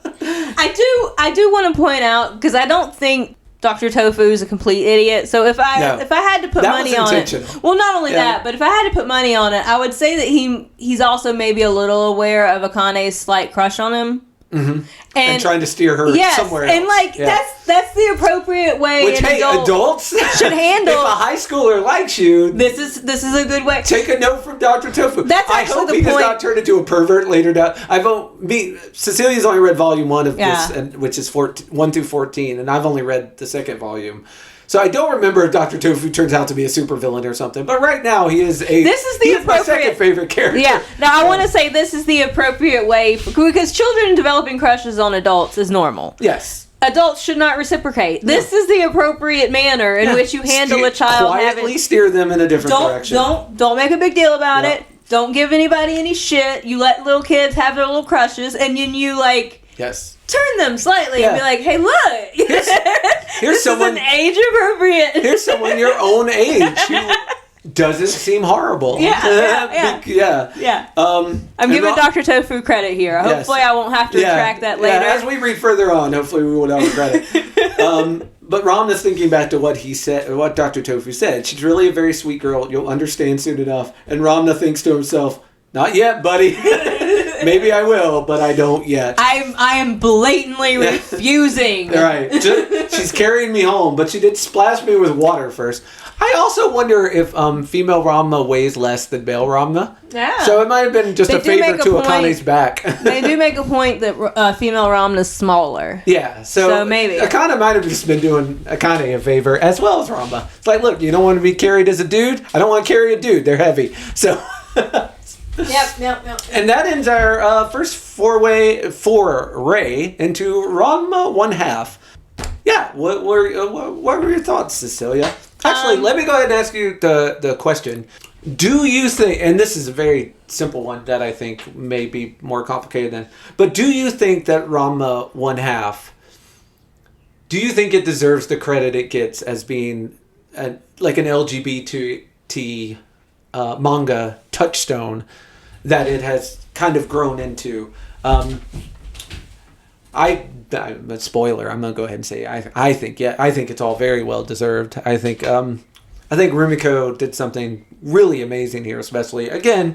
I do want to point out, because I don't think Dr. Tofu is a complete idiot. So if I had to put money on it, well, not only that, but if I had to put money on it, I would say that he's also maybe a little aware of Akane's slight crush on him. Mm-hmm. And trying to steer her somewhere else. And like that's the appropriate way. Which adults should handle. If a high schooler likes you, this is a good way. Take a note from Dr. Tofu. That's I actually hope the he point. does not turn into a pervert later down. Cecilia's only read volume 1 of this, which is 1 through 14, and I've only read the second volume. So I don't remember if Dr. Tofu turns out to be a supervillain or something. But right now he is my second favorite character. Yeah. Now I want to say this is the appropriate way because children developing crushes on adults is normal. Yes. Adults should not reciprocate. This is the appropriate manner in which you handle a child. Quietly steer them in a different direction. Don't make a big deal about it. Don't give anybody any shit. You let little kids have their little crushes, and then you turn them slightly and be like, "Hey, look, here's someone is an age appropriate. Here's someone your own age who doesn't seem horrible." Yeah. I'm giving Dr. Tofu credit here. Hopefully, I won't have to retract that later. Yeah, as we read further on, hopefully we won't have credit. But Ramna's thinking back to what he said, or what Dr. Tofu said. She's really a very sweet girl. You'll understand soon enough. And Ramna thinks to himself, "Not yet, buddy." Maybe I will, but I don't yet. I am blatantly refusing. Right. She's carrying me home, but she did splash me with water first. I also wonder if female Ranma weighs less than male Ranma. Yeah. So it might have been just a favor to Akane's back. They do make a point that female Ranma is smaller. Yeah. So maybe. Akane might have just been doing Akane a favor as well as Ranma. It's like, look, you don't want to be carried as a dude? I don't want to carry a dude. They're heavy. So... Yep. And that ends our first foray into Ranma 1/2. Yeah, what were your thoughts, Cecilia? Actually, let me go ahead and ask you the question. Do you think, and this is a very simple one that I think may be more complicated than, but do you think that Ranma 1/2, do you think it deserves the credit it gets as being like an LGBT manga touchstone that it has kind of grown into? I'm a spoiler. I'm gonna go ahead and say I think it's all very well deserved. I think Rumiko did something really amazing here, especially again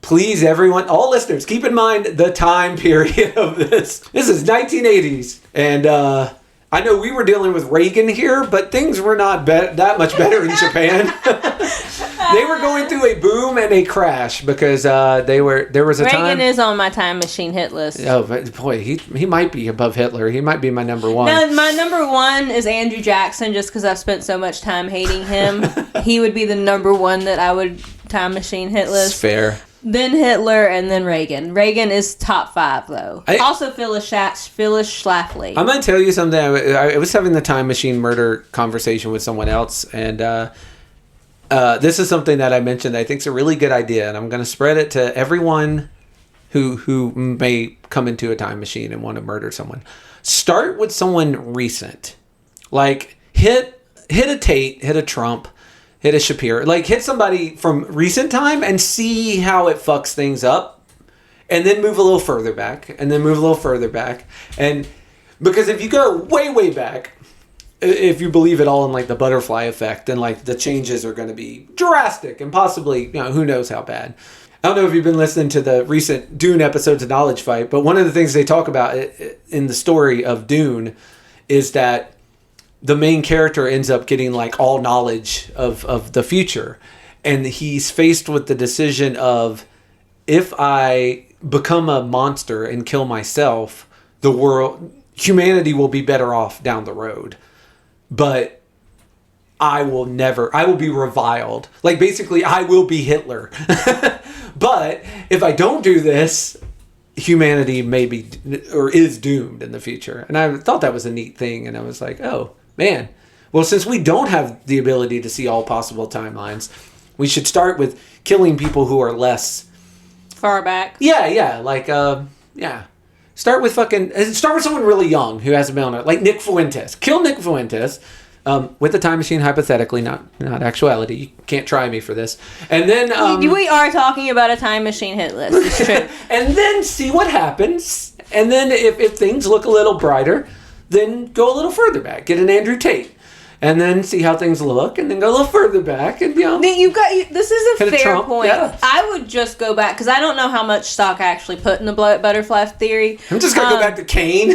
please, everyone, all listeners, keep in mind the time period of this. This is 1980s. And I know we were dealing with Reagan here, but things were not that much better in Japan. They were going through a boom and a crash because there was a Reagan time... Reagan is on my time machine hit list. Oh, boy, he might be above Hitler. He might be my number one. No, my number one is Andrew Jackson, just because I've spent so much time hating him. He would be the number one that I would time machine hit list. It's fair. Then Hitler, and then Reagan. Reagan is top 5, though. Also Phyllis Schlafly. I'm going to tell you something. I was having the time machine murder conversation with someone else, and this is something that I mentioned that I think is a really good idea, and I'm going to spread it to everyone who may come into a time machine and want to murder someone. Start with someone recent. Like, hit a Tate, hit a Trump, hit a Shapiro. Like, hit somebody from recent time and see how it fucks things up. And then move a little further back. And then move a little further back. And because if you go way, way back, if you believe at all in, like, the butterfly effect, then, like, the changes are going to be drastic and possibly, who knows how bad. I don't know if you've been listening to the recent Dune episodes of Knowledge Fight, but one of the things they talk about in the story of Dune is that the main character ends up getting like all knowledge of the future. And he's faced with the decision of, if I become a monster and kill myself, humanity will be better off down the road. But I will be reviled. Like, basically, I will be Hitler. But if I don't do this, humanity is doomed in the future. And I thought that was a neat thing. And I was like, oh, man. Well, since we don't have the ability to see all possible timelines, we should start with killing people who are less far back. Yeah. Like, Start with someone really young who hasn't been on it. Like Nick Fuentes. Kill Nick Fuentes. With the time machine, hypothetically, not actuality. You can't try me for this. And then we are talking about a time machine hit list. It's true. And then see what happens. And then if things look a little brighter, then go a little further back. Get an Andrew Tate. And then see how things look, and then go a little further back, and this is a fair Trump, point. yeah. I would just go back because I don't know how much stock I actually put in the butterfly theory. I'm just gonna go back to Cain,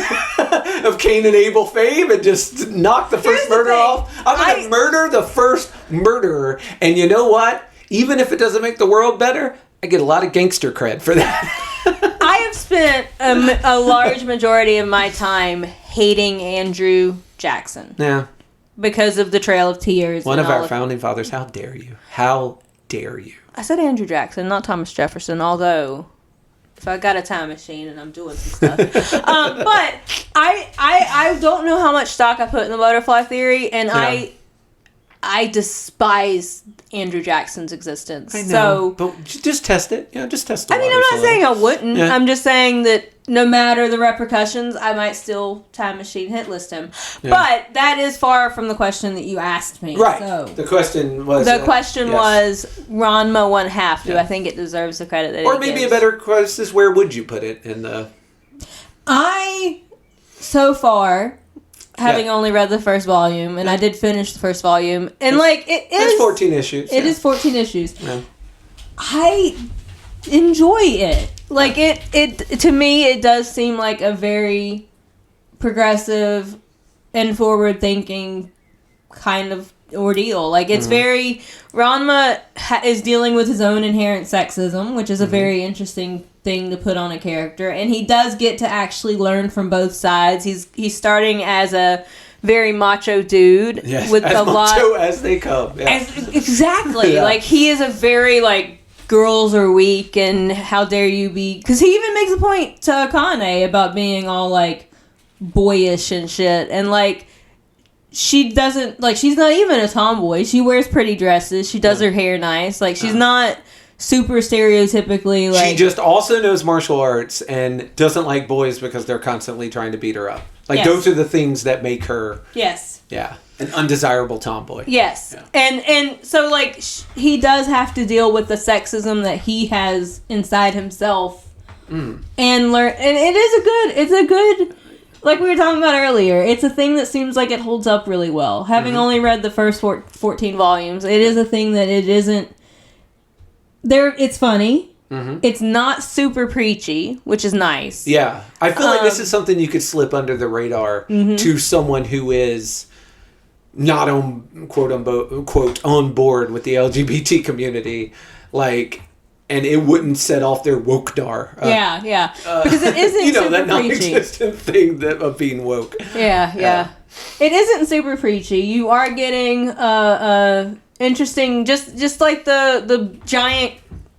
of Cain and Abel fame, and just knock the first murder off. I'm gonna murder the first murderer, and you know what? Even if it doesn't make the world better, I get a lot of gangster cred for that. I have spent a large majority of my time hating Andrew Jackson. Yeah. Because of the Trail of Tears. One of our founding fathers. How dare you? How dare you? I said Andrew Jackson, not Thomas Jefferson, although if I got a time machine and I'm doing some stuff. But I don't know how much stock I put in the butterfly theory, and yeah. I despise Andrew Jackson's existence. I know, so, but just test it. Just test it. I mean, I'm not saying I wouldn't. Yeah. I'm just saying that no matter the repercussions, I might still time machine hit list him. Yeah. But that is far from the question that you asked me. Right. So. The question was... was Ranma 1/2. Do I think it deserves the credit that or it maybe gives? a better question is, where would you put it in the... So far... Having only read the first volume, and I did finish the first volume, and it's 14 issues. It is 14 issues. Yeah. I enjoy it. Like it to me, it does seem like a very progressive and forward-thinking kind of ordeal. Like it's very Ranma is dealing with his own inherent sexism, which is a very interesting thing to put on a character, and he does get to actually learn from both sides. He's starting as a very macho dude with as a lot macho as they come. Yeah. Exactly. Yeah. Like he is a very girls are weak and how dare you be, because he even makes a point to Akane about being all boyish and shit, and she doesn't she's not even a tomboy. She wears pretty dresses. She does her hair nice. She's not super stereotypically she just also knows martial arts and doesn't like boys because they're constantly trying to beat her up. Those are the things that make her an undesirable tomboy. Yes. Yeah. And so he does have to deal with the sexism that he has inside himself and learn, and it's a good like we were talking about earlier, it's a thing that seems like it holds up really well. Having only read the first 14 volumes, it is a thing that it isn't... It's funny. Mm-hmm. It's not super preachy, which is nice. Yeah. I feel like this is something you could slip under the radar to someone who is not on quote on board with the LGBT community, like, and it wouldn't set off their wokedar. Yeah. Because it isn't super that preachy. non-existent thing of being woke. Yeah. It isn't super preachy. You are getting interesting, just like the giant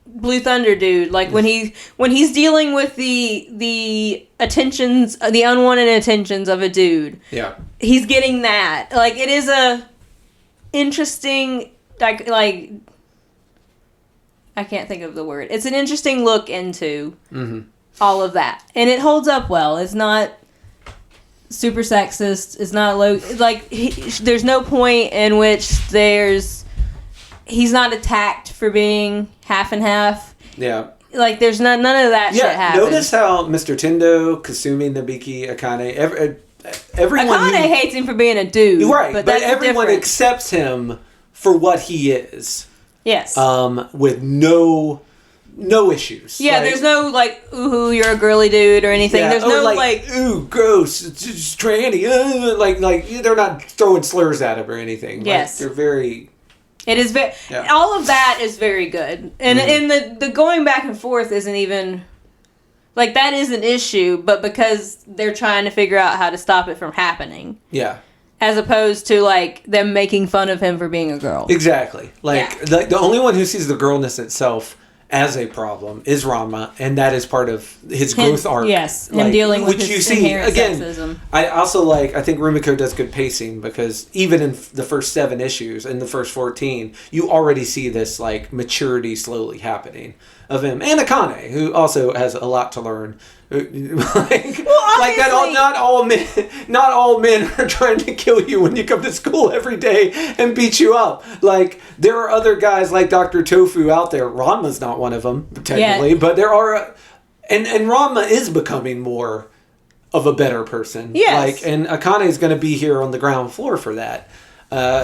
Blue Thunder dude. Like when he's dealing with the attentions, the unwanted attentions of a dude. Yeah. He's getting that. Like, it is a interesting, like I can't think of the word. It's an interesting look into all of that, and it holds up well. It's not super sexist. It's not low. Like, there's no point in which he's not attacked for being half and half. Yeah. Like, there's none of that shit happens. Notice how Mr. Tendo, Kasumi, Nabiki, Akane, everyone Akane hates him for being a dude. Right, but everyone accepts him for what he is. Yes. With no issues. Yeah, there's no, like, ooh, you're a girly dude or anything. Yeah, there's no, like, ooh, gross, it's just tranny. Like, they're not throwing slurs at him or anything. Yes. Like, they're very... It is very... Yeah. All of that is very good. And the going back and forth isn't even... Like, that is an issue, but because they're trying to figure out how to stop it from happening. Yeah. As opposed to, like, them making fun of him for being a girl. Exactly. Like, the only one who sees the girlness itself as a problem is Ranma, and that is part of his growth arc. Yes, him dealing with his inherent sexism. I also I think Rumiko does good pacing, because even in the first 7 issues, in the first 14, you already see this, like, maturity slowly happening of him. And Akane, who also has a lot to learn. Not all men are trying to kill you when you come to school every day and beat you up. Like, there are other guys like Dr. Tofu out there. Ranma's not one of them, technically, but there are, and Ranma is becoming more of a better person. Yes. Like, and Akane is going to be here on the ground floor for that,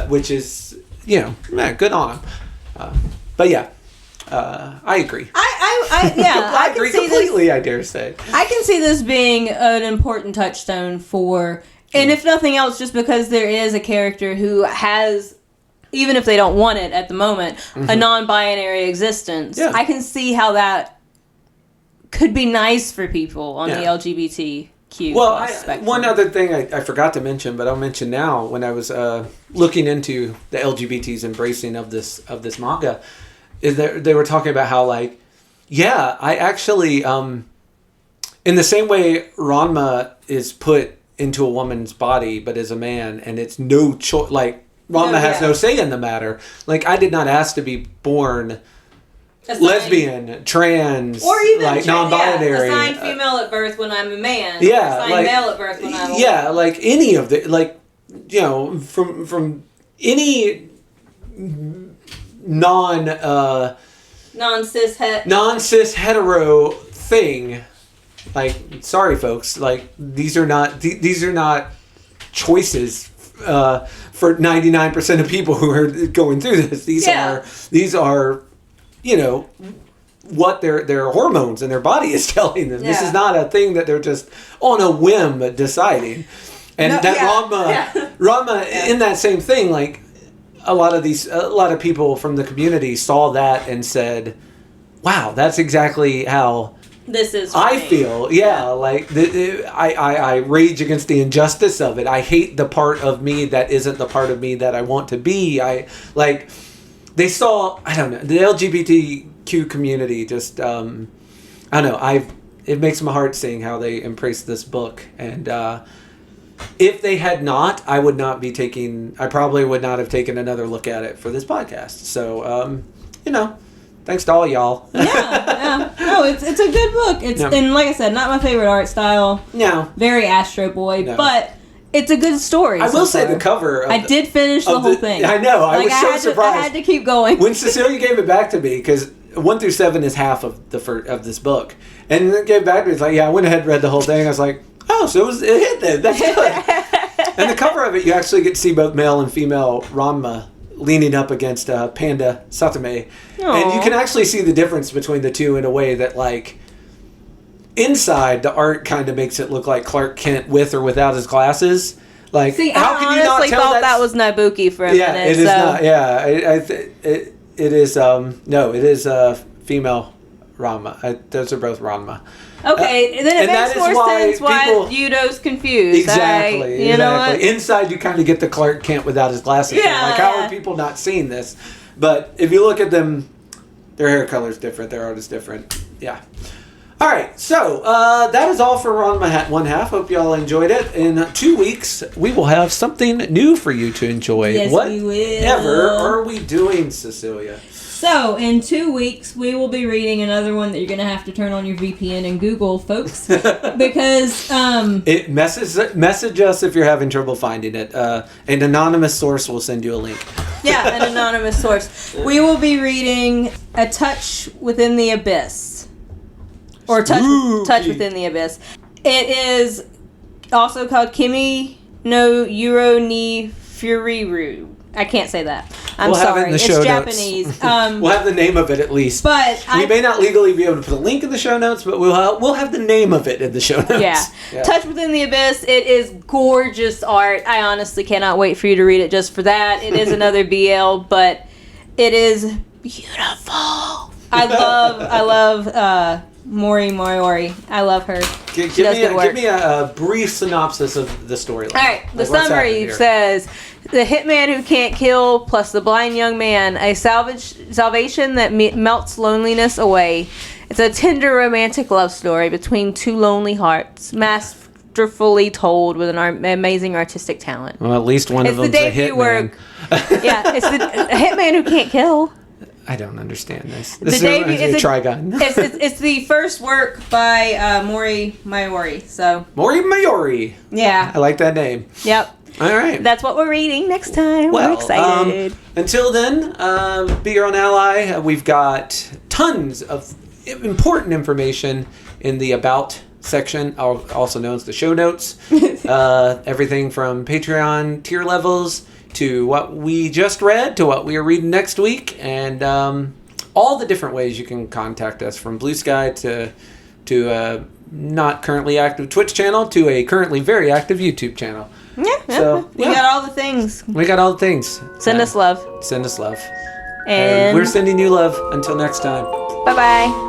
which is, good on him. But yeah. I agree. I agree completely. I dare say. I can see this being an important touchstone for, and if nothing else, just because there is a character who has, even if they don't want it at the moment, a non-binary existence. Yeah. I can see how that could be nice for people on the LGBTQ spectrum. One other thing I forgot to mention, but I'll mention now, when I was looking into the LGBT's embracing of this manga, is that they were talking about how, like, I actually, in the same way Ranma is put into a woman's body, but as a man, and it's no choice, like, Ranma has no say in the matter. Like, I did not ask to be born lesbian, trans, or even like, non-binary. Assigned female at birth when I'm a man. Yeah. Assigned male at birth when I'm a woman. Yeah, like, any of the, like, from any non-cis hetero thing, like, sorry folks, like, these are not choices for 99% of people who are going through this. These are what their hormones and their body is telling them. This is not a thing that they're just on a whim deciding. And Ranma in that same thing, like, a lot of people from the community saw that and said, wow, that's exactly how this is I feel. Like, I rage against the injustice of it. I hate the part of me that isn't the part of me that I want to be. They saw, I don't know, the LGBTQ community just, I don't know, it makes my heart sing how they embraced this book. And if they had not, I probably would not have taken another look at it for this podcast. So, thanks to all y'all. No, it's a good book. And like I said, not my favorite art style. No. Very Astro Boy, but it's a good story. I will say the cover. I did finish the whole thing. I know. I was so surprised. I had to keep going. When Cecilia gave it back to me, because 1 through 7 is half of this book, and then it gave it back to me. It's like, I went ahead and read the whole thing. I was like, oh, so it hit then. That's good. And the cover of it, you actually get to see both male and female Ranma leaning up against Panda Satame. And you can actually see the difference between the two in a way that, like, inside, the art kind of makes it look like Clark Kent with or without his glasses. Like, see, how I can you not honestly tell thought that was Nabuki for a minute. It is not. Yeah, it is. No, it is female Ranma. Those are both Ranma. Okay, then it makes more sense why Yudo's confused. Exactly. You know what? Inside, you kind of get the Clark Kent without his glasses. Yeah, like, how are people not seeing this? But if you look at them, their hair color is different. Their art is different. Yeah. All right, so that is all for Ranma 1/2. Hope y'all enjoyed it. In 2 weeks, we will have something new for you to enjoy. Yes, we will. Whatever are we doing, Cecilia? So, in 2 weeks, we will be reading another one that you're going to have to turn on your VPN and Google, folks. Because... It message us if you're having trouble finding it. An anonymous source will send you a link. Yeah, an anonymous source. We will be reading A Touch Within the Abyss. Or Touch Within the Abyss. It is also called Kimi no Yuro ni Furiru. I can't say that. I'm sorry. Have it in the it's show Japanese. We'll have the name of it at least. But we may not legally be able to put a link in the show notes, but we'll have the name of it in the show notes. Yeah. Touch Within the Abyss. It is gorgeous art. I honestly cannot wait for you to read it just for that. It is another BL, but it is beautiful. I love Mori Moriori. I love her. Give me a brief synopsis of the storyline. All right. The summary says, the hitman who can't kill plus the blind young man, a salvation that melts loneliness away. It's a tender romantic love story between two lonely hearts, masterfully told with an amazing artistic talent. Well, at least one of them's a hitman. Yeah, it's the hitman who can't kill. I don't understand this. It's a Trigun. it's the first work by Mori Maiori. So Mori Maiori. Yeah, I like that name. Yep. All right. That's what we're reading next time. Well, we're excited. Until then, be your own ally. We've got tons of important information in the About section, also known as the show notes. Everything from Patreon tier levels to what we just read, to what we are reading next week, and all the different ways you can contact us, from Blue Sky to a not currently active Twitch channel to a currently very active YouTube channel. Yeah, so, we got all the things. We got all the things. Send us love. Send us love. And we're sending you love. Until next time. Bye-bye.